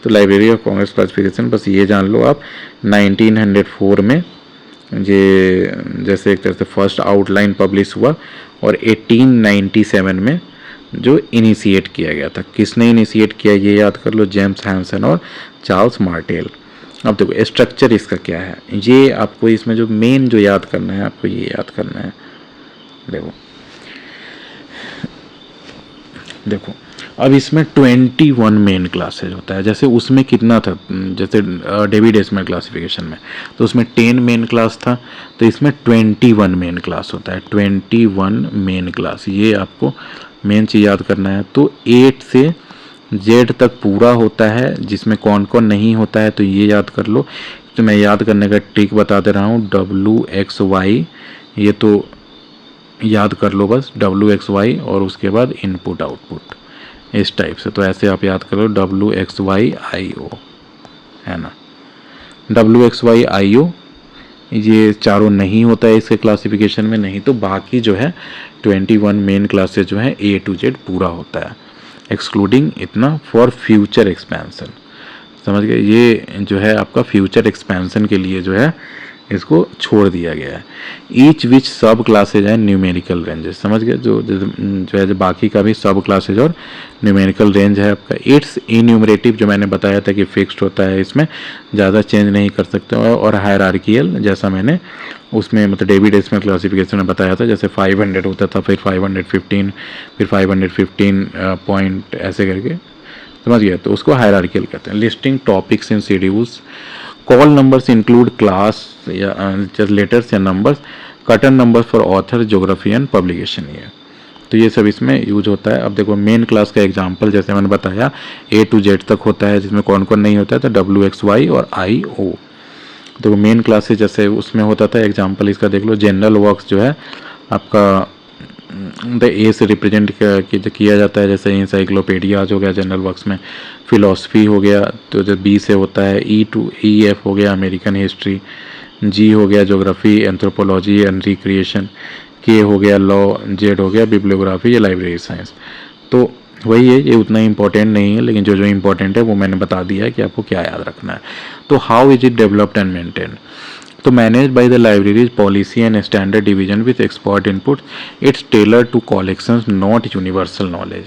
तो लाइब्रेरी ऑफ कांग्रेस क्लासिफिकेशन बस ये जान लो आप 1904 में ये जैसे एक तरह से फर्स्ट आउटलाइन पब्लिश हुआ और 1897 में जो इनिशिएट किया गया था। किसने इनिशिएट किया ये याद कर लो, जेम्स हैंसन और चार्ल्स मार्टेल। अब देखो स्ट्रक्चर इसका क्या है, ये आपको इसमें जो मेन जो याद करना है आपको ये याद करना है। देखो अब इसमें 21 मेन क्लासेज होता है। जैसे उसमें कितना था, जैसे डेवी डेसिमल क्लासिफिकेशन में तो उसमें 10 मेन क्लास था, तो इसमें 21 मेन क्लास होता है। 21 मेन क्लास, ये आपको मेन चीज़ याद करना है। तो 8 से Z तक पूरा होता है, जिसमें कौन कौन नहीं होता है तो ये याद कर लो। तो मैं याद करने का ट्रिक बता दे रहा हूँ, WXY ये तो याद कर लो बस WXY और उसके बाद इनपुट आउटपुट इस टाइप से। तो ऐसे आप याद करो WXYIO, है ना। WXYIO ये चारों नहीं होता है इसके क्लासिफिकेशन में, नहीं तो बाकी जो है 21 मेन क्लासेज जो है A to Z पूरा होता है, एक्सक्लूडिंग इतना फॉर फ्यूचर एक्सपेंशन। समझ गए, ये जो है आपका फ्यूचर एक्सपेंशन के लिए जो है इसको छोड़ दिया गया है। ईच विच सब क्लासेज है न्यूमेरिकल रेंजेस, समझ गए, जो है जो बाकी का भी सब क्लासेज और न्यूमेरिकल रेंज है आपका। इट्स इन्यूमरेटिव जो मैंने बताया था कि फिक्स्ड होता है, इसमें ज़्यादा चेंज नहीं कर सकते, और हायरार्कियल जैसा मैंने उसमें मतलब डेवी डेसिमल क्लासिफिकेशन में बताया था, जैसे 500 होता था, फिर 515, फिर 515 पॉइंट ऐसे करके, समझ गया, तो उसको हायरार्कियल कहते हैं। Listing topics in schedules, call numbers include class या लेटर्स या numbers, cotton numbers for author, geography and publication year, तो ये सब इसमें यूज होता है। अब देखो मेन क्लास का एग्जांपल जैसे मैंने बताया A to Z तक होता है, जिसमें कौन कौन नहीं होता है, तो WXY और IO। देखो मेन क्लासेज जैसे उसमें होता था, एग्जांपल इसका देख लो, जनरल वर्क्स जो है आपका द ए से रिप्रेजेंट किया जाता है, जैसे इंसाइक्लोपीडियाज हो गया जनरल वर्क्स में, फिलॉसफी हो गया तो जो बी से होता है, EF हो गया अमेरिकन हिस्ट्री, G हो गया geography, anthropology and recreation, K हो गया लॉ, Z हो गया बिब्लियोग्राफी या लाइब्रेरी साइंस। तो वही है, ये उतना इंपॉर्टेंट नहीं है, लेकिन जो जो इंपॉर्टेंट है वो मैंने बता दिया है कि आपको क्या याद रखना है। तो how is it developed and maintain, तो manage by the library's policy and standard division with expert input, it's tailor to collections not universal knowledge.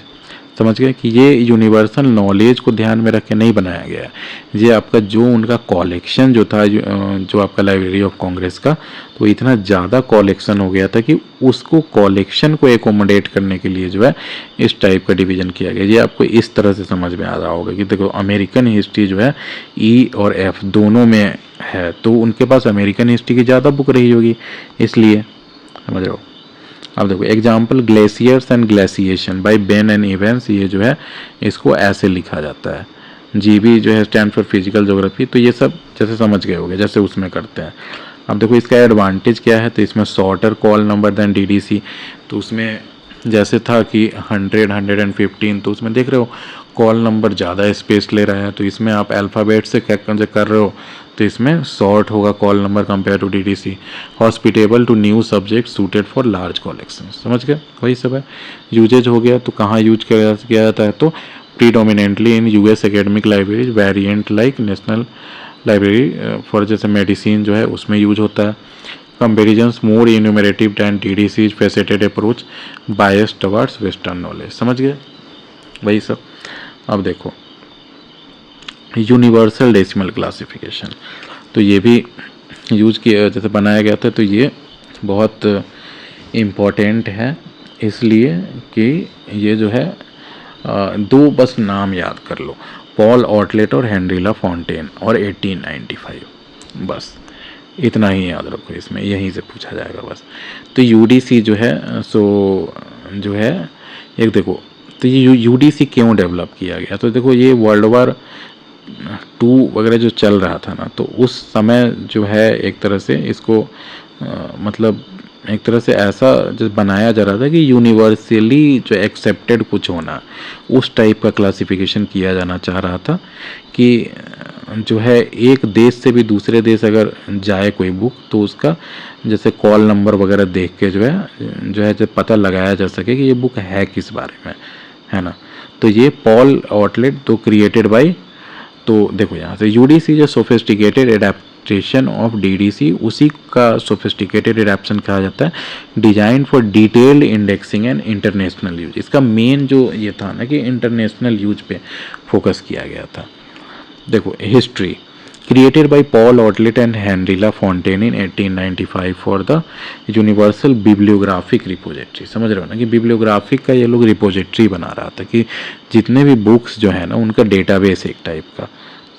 समझ गए कि ये यूनिवर्सल नॉलेज को ध्यान में रख के नहीं बनाया गया है, ये आपका जो उनका कलेक्शन जो था जो आपका लाइब्रेरी ऑफ कांग्रेस का, तो इतना ज़्यादा कलेक्शन हो गया था कि उसको कलेक्शन को एकोमोडेट करने के लिए जो है इस टाइप का डिवीज़न किया गया। ये आपको इस तरह से समझ में आ रहा होगा कि देखो अमेरिकन हिस्ट्री जो है E और F दोनों में है, तो उनके पास अमेरिकन हिस्ट्री की ज़्यादा बुक रही होगी, इसलिए समझ रहे हो। अब देखो example, glaciers and glaciation by Ben and Evans, ये जो है इसको ऐसे लिखा जाता है। GB जो है स्टैंड फॉर फिजिकल ज्योग्राफी, तो ये सब जैसे समझ गए होंगे जैसे उसमें करते हैं। अब देखो इसका एडवांटेज क्या है, तो इसमें shorter call number than DDC, तो उसमें जैसे था कि 100, 115, तो उसमें देख रहे हो कॉल नंबर ज़्यादा स्पेस ले रहा है, तो इसमें आप अल्फ़ाबेट से कर रहे हो तो इसमें शॉर्ट होगा call number compare to DDC। Hospitable to new subject suited for large collection, समझ गए, वही सब है। यूजेज हो गया, तो कहाँ यूज किया जाता है, तो predominantly in US academic libraries, variant like national library for जैसे मेडिसिन जो है उसमें यूज होता है। कंपेरिजन्स मोर इन्यूमरेटिव दैन DDC फेसिटेड अप्रोच बायस टवर्ड्स वेस्टर्न नॉलेज, समझ गए, वही सब। अब देखो यूनिवर्सल डेसिमल क्लासिफिकेशन, तो ये भी यूज किया जैसे बनाया गया था, तो ये बहुत इम्पोर्टेंट है, इसलिए कि ये जो है दो बस नाम याद कर लो, पॉल ऑटलेट और हेनरी ला फॉन्टेन, और 1895, बस इतना ही याद रखो, इसमें यहीं से पूछा जाएगा बस। तो UDC जो है सो जो है एक देखो, तो ये UDC क्यों डेवलप किया गया, तो देखो ये वर्ल्ड वार 2 वगैरह जो चल रहा था ना, तो उस समय जो है एक तरह से इसको मतलब एक तरह से ऐसा जो बनाया जा रहा था कि यूनिवर्सली जो एक्सेप्टेड कुछ होना, उस टाइप का क्लासिफिकेशन किया जाना चाह रहा था कि जो है एक देश से भी दूसरे देश अगर जाए कोई बुक, तो उसका जैसे कॉल नंबर वगैरह देख के जो है जब पता लगाया जा सके कि ये बुक है किस बारे में, है ना। तो ये पॉल ऑटलेट तो क्रिएटेड बाय, तो देखो यहाँ से UDC जो सोफिस्टिकेटेड एडेप्टेशन ऑफ DDC, उसी का सोफिस्टिकेटेड एडेप्शन कहा जाता है, design for detailed indexing and international use. इसका मेन जो ये था ना कि इंटरनेशनल यूज पे फोकस किया गया था। देखो history, created by Paul Otlet and Henri La Fontaine in 1895 for the universal bibliographic repository, समझ रहे हो ना कि बिब्लियोग्राफिक का ये लोग रिपोजिटरी बना रहा था कि जितने भी बुक्स जो है ना उनका डेटाबेस एक टाइप का,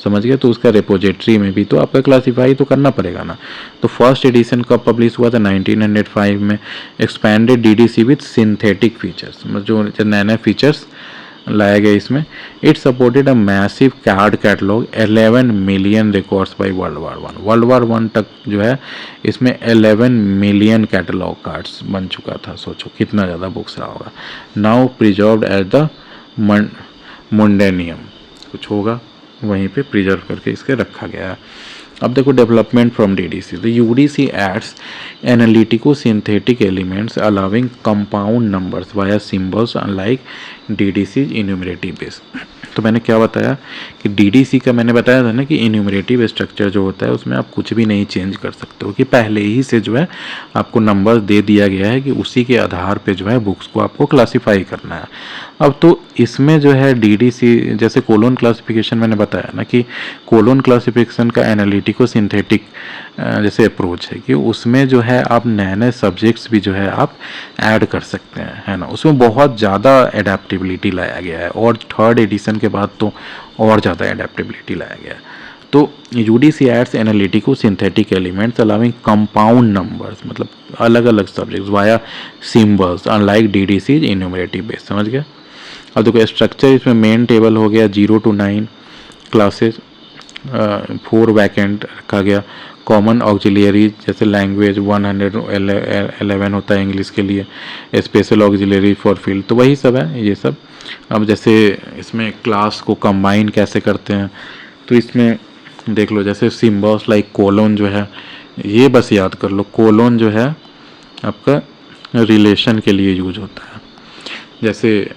समझ गए, तो उसका रिपोजिटरी में भी तो आपका क्लासीफाई तो करना पड़ेगा ना। तो फर्स्ट एडिशन कब पब्लिश हुआ था, 1905 में। Expanded DDC with synthetic features, मतलब जो नए नए फीचर्स लाया गया इसमें। It supported a massive card catalogue 11 million records by world war one तक जो है इसमें 11 मिलियन कैटलॉग कार्ड्स बन चुका था। सोचो कितना ज़्यादा बुक्स रहा होगा। नाउ प्रिजर्व्ड एट द मुंडेनियम, कुछ होगा वहीं पे प्रिजर्व करके इसके रखा गया है। अब देखो development from DDC. The UDC adds analytico synthetic elements allowing compound numbers via symbols unlike DDC enumerative base. तो मैंने क्या बताया कि डीडीसी का मैंने बताया था ना कि इन्यूमरेटिव स्ट्रक्चर जो होता है उसमें आप कुछ भी नहीं चेंज कर सकते हो, कि पहले ही से जो है आपको नंबर दे दिया गया है कि उसी के आधार पे जो है बुक्स को आपको क्लासीफाई करना है। अब तो इसमें जो है डीडीसी जैसे कोलोन क्लासिफिकेशन मैंने बताया ना कि कोलोन क्लासिफिकेशन का एनालिटिको सिंथेटिक जैसे अप्रोच है कि उसमें जो है आप नए नए सब्जेक्ट्स भी जो है आप ऐड कर सकते हैं, है ना। उसमें बहुत ज़्यादा एडेप्टेबिलिटी लाया गया है और थर्ड एडिशन के बाद तो और ज़्यादा एडेप्टेबिलिटी लाया गया है। तो UDC adds analytico synthetic elements allowing compound numbers, मतलब अलग अलग subjects via symbols unlike DDC enumerative base. समझ गया। अब देखो स्ट्रक्चर इसमें मेन टेबल हो गया 0 to 9 क्लासेस, 4 वैकेंट रखा गया। कॉमन ऑक्सिलरी जैसे लैंग्वेज 111 होता है इंग्लिश के लिए, स्पेशल ऑक्सिलरी फॉर फील्ड, तो वही सब है ये सब। अब जैसे इसमें क्लास को कंबाइन कैसे करते हैं तो इसमें देख लो, जैसे सिम्बल्स लाइक कोलोन जो है ये बस याद कर लो, कोलोन जो है आपका रिलेशन के लिए यूज होता है। जैसे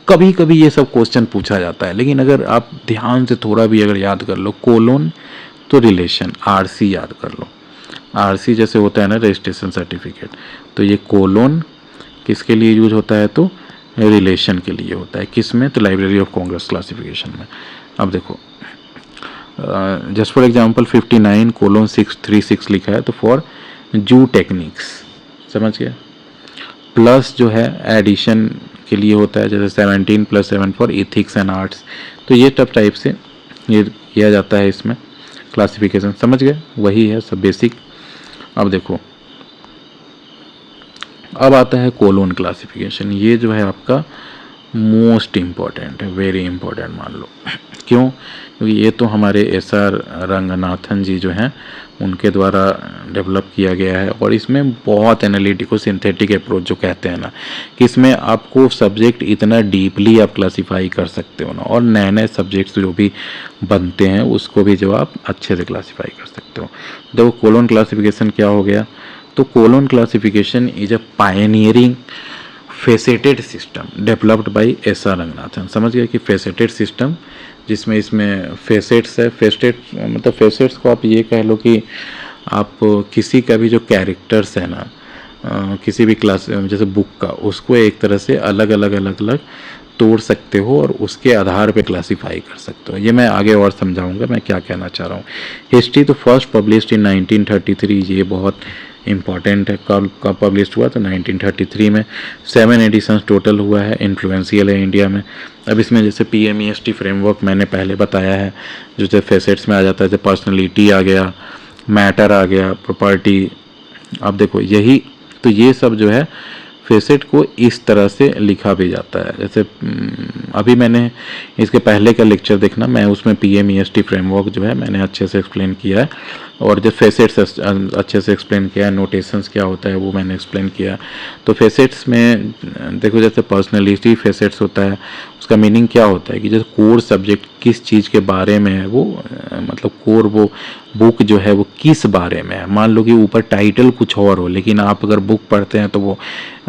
कभी कभी ये सब क्वेश्चन पूछा जाता है, लेकिन अगर आप ध्यान से थोड़ा भी अगर याद कर लो, कोलोन तो रिलेशन, आरसी याद कर लो, आरसी जैसे होता है ना रजिस्ट्रेशन सर्टिफिकेट, तो ये कोलोन किसके लिए यूज होता है तो रिलेशन के लिए होता है। किस में तो लाइब्रेरी ऑफ कांग्रेस क्लासिफिकेशन में। अब देखो जस्ट फॉर एग्जांपल 59:636 लिखा है तो फॉर जू टेक्निक्स, समझ गया। प्लस जो है एडिशन के लिए होता है, जैसे 17+7 फॉर इथिक्स एंड आर्ट्स, तो ये टफ टाइप से ये किया जाता है इसमें क्लासिफिकेशन। समझ गए, वही है सब बेसिक। अब देखो अब आता है कोलोन क्लासिफिकेशन। ये जो है आपका मोस्ट इम्पॉर्टेंट है, वेरी इम्पॉर्टेंट मान लो। क्यों? क्योंकि ये तो हमारे एस.आर. रंगनाथन जी जो हैं उनके द्वारा डेवलप किया गया है, और इसमें बहुत एनालिटिको सिंथेटिक अप्रोच जो कहते हैं ना कि इसमें आपको सब्जेक्ट इतना डीपली आप क्लासीफाई कर सकते हो ना, और नए नए सब्जेक्ट्स जो भी बनते हैं उसको भी जो आप अच्छे से क्लासीफाई कर सकते हो। देखो कोलोन क्लासिफिकेशन क्या हो गया, तो colon classification is a pioneering faceted system developed by S R. Ranganathan. समझ गए कि फेसेटेड सिस्टम जिसमें इसमें फेसेट्स है, फेसेट मतलब फेसेट्स को आप ये कह लो कि आप किसी का भी जो कैरेक्टर्स है ना किसी भी क्लास जैसे बुक का, उसको एक तरह से अलग अलग तोड़ सकते हो और उसके आधार पे क्लासीफाई कर सकते हो। ये मैं आगे और समझाऊंगा मैं क्या कहना चाह रहा हूँ। हिस्ट्री तो फर्स्ट पब्लिश्ड इन 1933, ये बहुत इम्पॉर्टेंट है। कब पब्लिश हुआ तो 1933 में। 7 एडिशंस टोटल हुआ है, इन्फ्लुएंशियल है इंडिया में। अब इसमें जैसे PMEST फ्रेमवर्क मैंने पहले बताया है, जो जैसे फेसेट्स में आ जाता है, जैसे पर्सनैलिटी आ गया, मैटर आ गया, प्रॉपर्टी। अब देखो यही तो ये सब जो है फेसेट को इस तरह से लिखा भी जाता है। जैसे अभी मैंने इसके पहले का लेक्चर देखना, मैं उसमें PMEST फ्रेमवर्क जो है मैंने अच्छे से एक्सप्लेन किया है, और जो फेसेट्स अच्छे से एक्सप्लेन किया है, नोटेशंस क्या होता है वो मैंने एक्सप्लेन किया। तो फेसेट्स में देखो जैसे पर्सनैलिटी फेसेट्स होता है, उसका मीनिंग क्या होता है कि जैसे कोर सब्जेक्ट किस चीज़ के बारे में है, वो मतलब कोर वो बुक जो है वो किस बारे में है। मान लो कि ऊपर टाइटल कुछ और हो, लेकिन आप अगर बुक पढ़ते हैं तो वो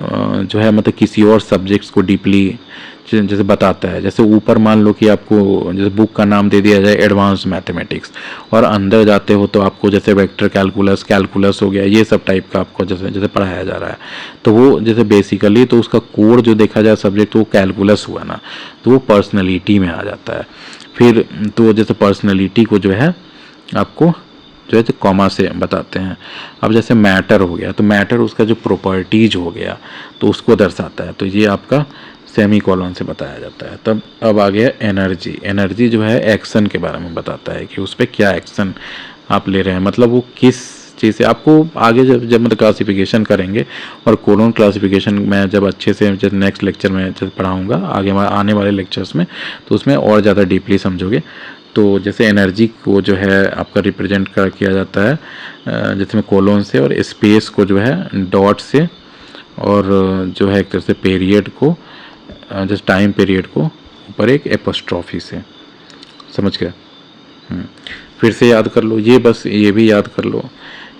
जो है मतलब किसी और सब्जेक्ट्स को डीपली जैसे बताता है। जैसे ऊपर मान लो कि आपको जैसे बुक का नाम दे दिया जाए एडवांस मैथमेटिक्स, और अंदर जाते हो तो आपको जैसे वेक्टर कैलकुलस हो गया, ये सब टाइप का आपको जैसे पढ़ाया जा रहा है। तो वो जैसे बेसिकली तो उसका कोर जो देखा जाए सब्जेक्ट तो वो कैलकुलस हुआ ना, तो वो पर्सनैलिटी में आ जाता है। फिर तो जैसे पर्सनैलिटी को जो है आपको जो है तो कॉमा से बताते हैं। अब जैसे मैटर हो गया, तो मैटर उसका जो प्रॉपर्टीज हो गया तो उसको दर्शाता है, तो ये आपका सेमी कॉलन से बताया जाता है। तब अब आ गया एनर्जी। एनर्जी जो है एक्शन के बारे में बताता है कि उस पर क्या एक्शन आप ले रहे हैं, मतलब वो किस चीज़ से आपको आगे जब मतलब क्लासिफिकेशन करेंगे, और कोलोन क्लासिफिकेशन मैं जब अच्छे से जब नेक्स्ट लेक्चर में जब पढ़ाऊँगा आगे आने वाले लेक्चर्स में, तो उसमें और ज़्यादा डीपली समझोगे। तो जैसे एनर्जी को जो है आपका रिप्रेजेंट किया जाता है जैसे में कोलोन से, और स्पेस को जो है डॉट से, और जो है एक तरह से पीरियड को जैसे टाइम पीरियड को ऊपर एक एपोस्ट्रॉफी से। समझ गए? फिर से याद कर लो, ये बस ये भी याद कर लो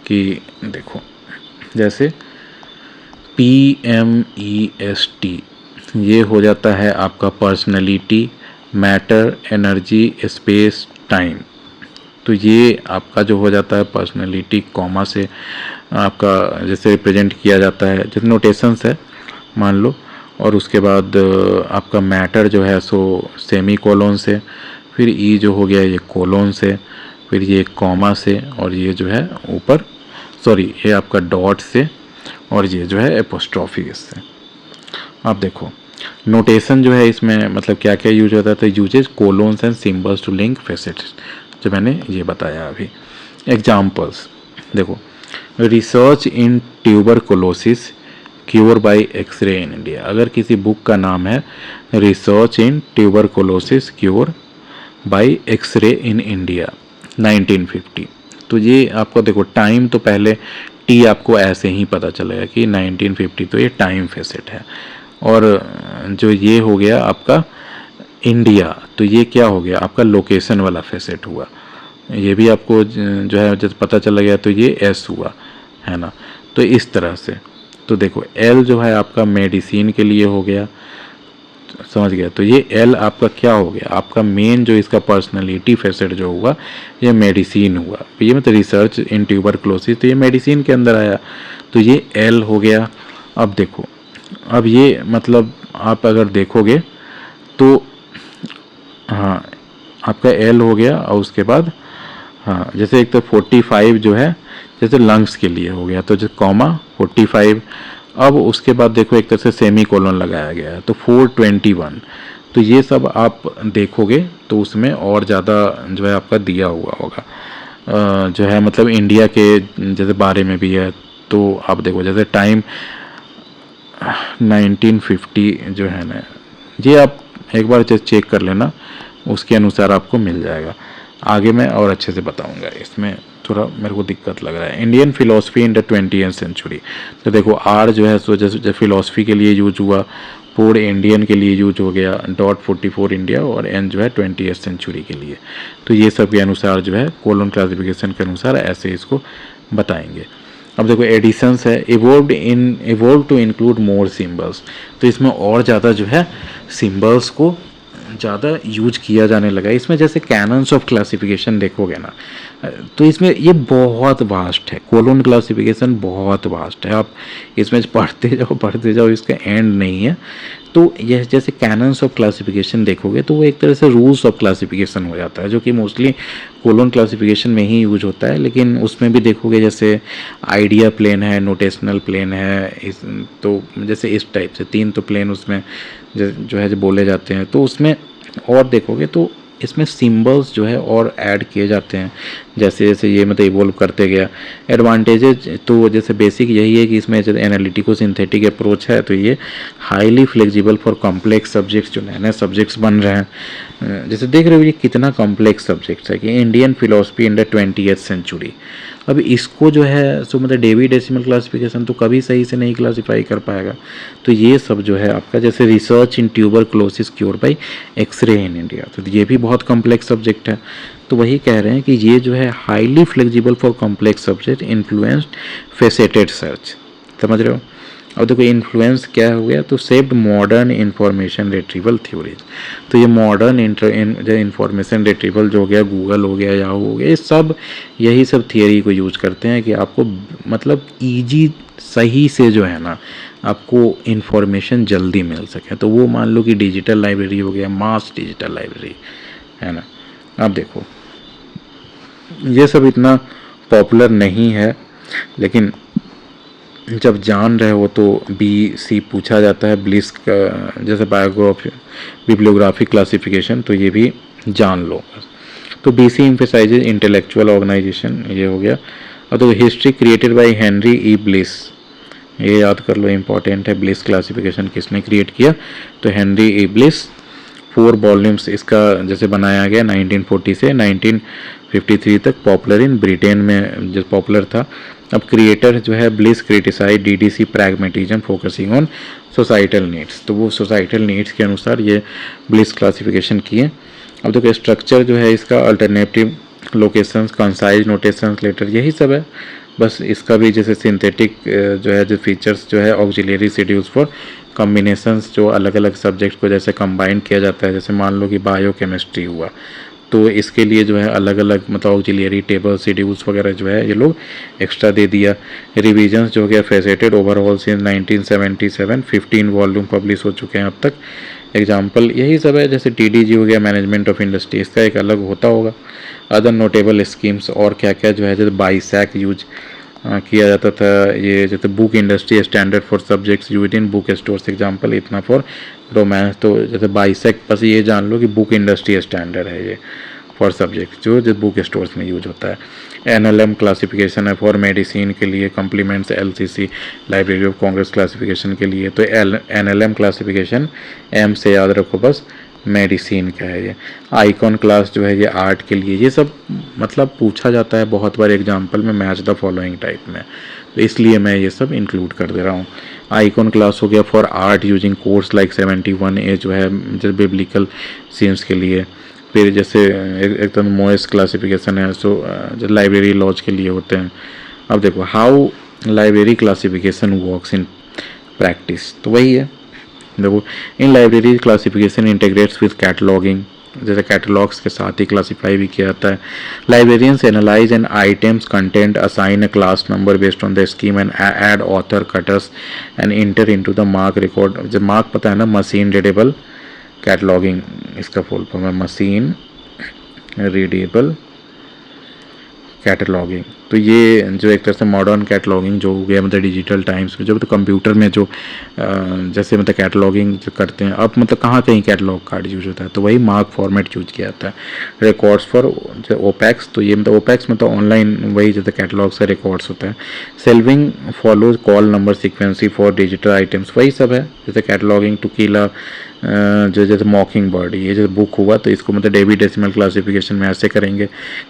कि देखो जैसे PMEST ये हो जाता है आपका personality, matter, energy, space, time. तो ये आपका जो हो जाता है पर्सनैलिटी कॉमा से आपका जैसे रिप्रेजेंट किया जाता है, जैसे नोटेशंस है मान लो, और उसके बाद आपका मैटर जो है सो सेमी कोलोन से, फिर ई जो हो गया ये कोलोन से, फिर ये कॉमा से, और ये जो है ऊपर सॉरी ये आपका डॉट से, और ये जो है एपोस्ट्रॉफी से। आप देखो नोटेशन जो है इसमें मतलब क्या क्या यूज होता है, तो uses colons and symbols to link facets, जो मैंने ये बताया अभी। एग्जाम्पल्स देखो, research in tuberculosis cure by x ray in India. अगर किसी बुक का नाम है research in tuberculosis cure by x ray in India 1950, तो ये आपको देखो टाइम तो पहले टी आपको ऐसे ही पता चलेगा कि 1950, तो ये टाइम फेसेट है। और जो ये हो गया आपका इंडिया, तो ये क्या हो गया आपका लोकेशन वाला फेसेट हुआ, ये भी आपको जो है जब पता चला गया तो ये एस हुआ है ना। तो इस तरह से तो देखो एल जो है आपका मेडिसिन के लिए हो गया, समझ गया। तो ये एल आपका क्या हो गया, आपका मेन जो इसका पर्सनालिटी फेसेट जो हुआ ये मेडिसिन हुआ। ये मतलब रिसर्च इन ट्यूबरकुलोसिस, तो ये मेडिसिन के अंदर आया, तो ये एल हो गया। अब देखो अब ये मतलब आप अगर देखोगे तो हाँ आपका एल हो गया, और उसके बाद हाँ जैसे एक तो 45 जो है जैसे लंग्स के लिए हो गया, तो जो कॉमा 45, अब उसके बाद देखो एक तरह से सेमी कोलन लगाया गया है तो 421। तो ये सब आप देखोगे तो उसमें और ज़्यादा जो है आपका दिया हुआ होगा जो है मतलब इंडिया के जैसे बारे में भी है। तो आप देखो जैसे टाइम 1950 जो है ना, ये आप एक बार चेक कर लेना, उसके अनुसार आपको मिल जाएगा। आगे मैं और अच्छे से बताऊंगा, इसमें थोड़ा मेरे को दिक्कत लग रहा है। Indian philosophy in the 20th century, तो देखो आर जो है सो जैसे फिलोसफी के लिए यूज हुआ, पूरे इंडियन के लिए यूज हो गया, डॉट 44 इंडिया, और एन जो है 20th सेंचुरी के लिए। तो ये सब के अनुसार जो है कोलोन क्लासिफिकेशन के अनुसार ऐसे इसको बताएंगे। अब देखो एडिशंस है, evolve to include more symbols, तो इसमें और ज़्यादा जो है सिम्बल्स को ज़्यादा यूज किया जाने लगा। इसमें जैसे कैनन्स ऑफ क्लासिफिकेशन देखोगे ना, तो इसमें ये बहुत वास्ट है, कोलोन क्लासिफिकेशन बहुत वास्ट है। आप इसमें पढ़ते जाओ इसका एंड नहीं है। तो यह जैसे कैनन्स ऑफ क्लासिफिकेशन देखोगे तो वो एक तरह से रूल्स ऑफ क्लासिफिकेशन हो जाता है, जो कि मोस्टली कोलोन क्लासिफिकेशन में ही यूज होता है। लेकिन उसमें भी देखोगे जैसे आइडिया प्लेन है, नोटेशनल प्लेन है, तो जैसे इस टाइप से 3 तो प्लेन उसमें जो है जो बोले जाते हैं। तो उसमें और देखोगे तो इसमें सिंबल्स जो है और ऐड किए जाते हैं जैसे जैसे ये मतलब इवोल्व करते गया। एडवांटेजेज तो जैसे बेसिक यही है कि इसमें जैसे एनालिटिको सिंथेटिक अप्रोच है, तो ये highly flexible for complex subjects, जो नए नए सब्जेक्ट्स बन रहे हैं। जैसे देख रहे हो ये कितना कॉम्प्लेक्स सब्जेक्ट्स है कि Indian philosophy in the 20th century. अब इसको जो है सो मतलब डेवी डेसिमल क्लासिफिकेशन तो कभी सही से नहीं क्लासीफाई कर पाएगा। तो ये सब जो है आपका जैसे research in tuberculosis cure by x ray in India, तो ये भी बहुत कॉम्प्लेक्स सब्जेक्ट है। तो वही कह रहे हैं कि ये जो है highly flexible for complex subject influenced faceted search. समझ रहे हो? अब देखो इन्फ्लुएंस क्या हो गया, तो saved modern information retrieval theories. तो ये मॉडर्न इंफॉर्मेशन रिट्रीवल जो हो गया, गूगल हो गया, याहू हो गया, ये सब यही सब थियरी को यूज करते हैं कि आपको मतलब ईजी सही से जो है ना आपको इन्फॉर्मेशन जल्दी मिल सके। तो वो मान लो कि डिजिटल लाइब्रेरी हो गया, मास डिजिटल लाइब्रेरी है ना। अब देखो ये सब इतना पॉपुलर नहीं है, लेकिन जब जान रहे हो तो BC पूछा जाता है, ब्लिस का जैसे बायोग्राफी बिब्लियोग्राफिक क्लासिफिकेशन, तो ये भी जान लो। तो BC एम्फेसाइजेज इंटेलेक्चुअल ऑर्गेनाइजेशन, ये हो गया। अब तो history created by Henry E bliss, ये याद कर लो, इम्पॉर्टेंट है। ब्लिस क्लासिफिकेशन किसने क्रिएट किया? तो हेनरी ई ब्लिस। 4 वॉल्यूम्स इसका जैसे बनाया गया 1940 से 1953 तक, पॉपुलर इन ब्रिटेन में जो पॉपुलर था। अब क्रिएटर जो है Bliss criticised DDC pragmatism focusing on societal needs, तो वो सोसाइटल नीड्स के अनुसार ये ब्लिस क्लासिफिकेशन किए। अब देखो स्ट्रक्चर जो है इसका alternative locations, concise notations, letter, यही सब है। बस इसका भी जैसे सिंथेटिक जो है जो फीचर्स जो है ऑक्सिलरी शेड्यूल्स फॉर कॉम्बिनेशंस, जो अलग अलग सब्जेक्ट को जैसे कंबाइन किया जाता है, जैसे मान लो कि बायोकेमिस्ट्री हुआ तो इसके लिए जो है अलग अलग मतलब ऑक्सिलरी टेबल शेड्यूल्स वगैरह जो है ये लोग एक्स्ट्रा दे दिया। रिवीजन्स जो गया faceted overall since 1977, 15 volume publish हो चुके हैं अब तक। एग्जाम्पल यही सब है, जैसे TDG हो गया, मैनेजमेंट ऑफ इंडस्ट्री, इसका एक अलग होता होगा। अदर नोटेबल स्कीम्स और क्या क्या जो है, जैसे बाइसैक यूज किया जाता था, ये जैसे book industry standard for subjects use in book stores, example इतना फॉर रोमांस। तो जैसे बाइसैक, बस ये जान लो कि बुक इंडस्ट्री स्टैंडर्ड है ये फॉर सब्जेक्ट जो बुक स्टोर्स में यूज होता है। NLM क्लासिफिकेशन है फॉर मेडिसिन के लिए, complements LCC library of Congress classification के लिए। तो NLM क्लासिफिकेशन M से याद रखो बस, मेडिसिन का है ये। आइकॉन क्लास जो है ये आर्ट के लिए। ये सब मतलब पूछा जाता है बहुत बार एग्जाम्पल में, मैच द फॉलोइंग टाइप में, तो इसलिए मैं ये सब इंक्लूड कर दे रहा हूँ। आइकॉन क्लास हो गया for art using course like 71A जो है जैसे बिब्लिकल सीन्स के लिए। फिर जैसे एकदम मोएस क्लासिफिकेशन है, सो जो लाइब्रेरी लॉज के लिए होते हैं। अब देखो how library classification works in practice, तो वही है। देखो in library classification integrates with cataloguing, जैसे कैटलॉग्स के साथ ही क्लासीफाई भी किया जाता है। Librarians analyze an item's content, assign a class number based on the scheme and add author cutters and enter into the MARC record. जब मार्क पता है ना, मशीन रीडेबल कैटलॉगिंग, इसका फुल फॉर्म है मशीन रीडेबल कैटलॉगिंग। तो ये जो एक तरह से मॉडर्न कैटलॉगिंग जो हो गया मतलब डिजिटल टाइम्स में, जो मतलब कंप्यूटर में जो जैसे मतलब कैटलॉगिंग जो करते हैं अब, मतलब कहाँ कहीं कैटलॉग कार्ड यूज होता है, तो वही मार्क फॉर्मेट यूज किया जाता है। रिकॉर्ड्स फॉर ओपैक्स, तो ये मतलब ओपैक्स मतलब ऑनलाइन वही जैसे कैटलॉग से रिकॉर्ड्स होता है। सेल्विंग follows call number सिक्वेंसी for digital items, वही सब है जैसे कैटलॉगिंग टू किला जो जैसे मॉकिंग बर्ड, ये जैसे बुक हुआ तो इसको मतलब डेवी डेसिमल क्लासिफिकेशन में ऐसे करेंगे।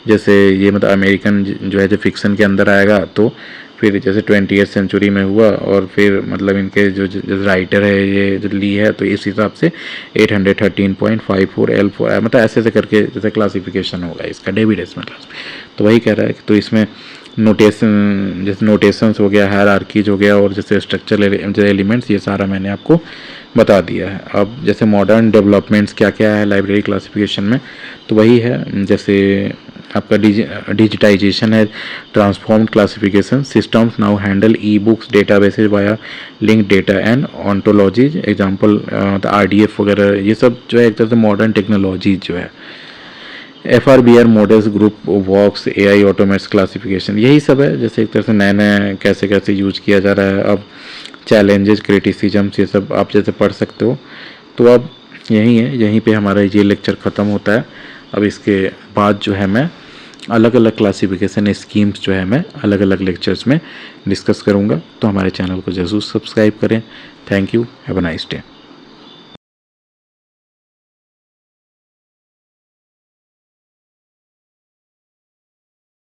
जैसे ये मतलब अमेरिकन जो है जो फिक्सन के अंदर आएगा, तो फिर जैसे 20th सेंचुरी में हुआ और फिर मतलब इनके जो राइटर है ये जो ली है, तो इस हिसाब से 813.54 L4 मतलब ऐसे ऐसे करके जैसे क्लासिफिकेशन होगा इसका डेवी डेसिमल क्लास। तो वही कह रहा है कि तो इसमें नोटेशन जैसे नोटेशंस हो गया, हायरार्कीज हो गया, और जैसे स्ट्रक्चरल जैसे एलिमेंट्स, ये सारा मैंने आपको बता दिया है। अब जैसे मॉडर्न डेवलपमेंट्स क्या क्या है लाइब्रेरी क्लासिफिकेशन में, तो वही है जैसे आपका डिजिटाइजेशन है, transformed classification systems now handle ebooks databases via link data and ontologies, example RDF वगैरह, ये सब जो है एक तरह से मॉडर्न टेक्नोलॉजी जो है। FRBR मॉडल्स ग्रुप वॉक्स AI ऑटोमेट्स क्लासिफिकेशन, यही सब है जैसे एक तरह से नए नए कैसे कैसे यूज किया जा रहा है। अब चैलेंजेस क्रिटिसिजम्स ये सब आप जैसे पढ़ सकते हो। तो अब यही है, यहीं पे हमारा ये लेक्चर ख़त्म होता है। अब इसके बाद जो है मैं अलग अलग क्लासिफिकेशन स्कीम्स जो है मैं अलग अलग लेक्चर्स में डिस्कस करूँगा, तो हमारे चैनल को ज़रूर सब्सक्राइब करें। Thank you, have a nice day.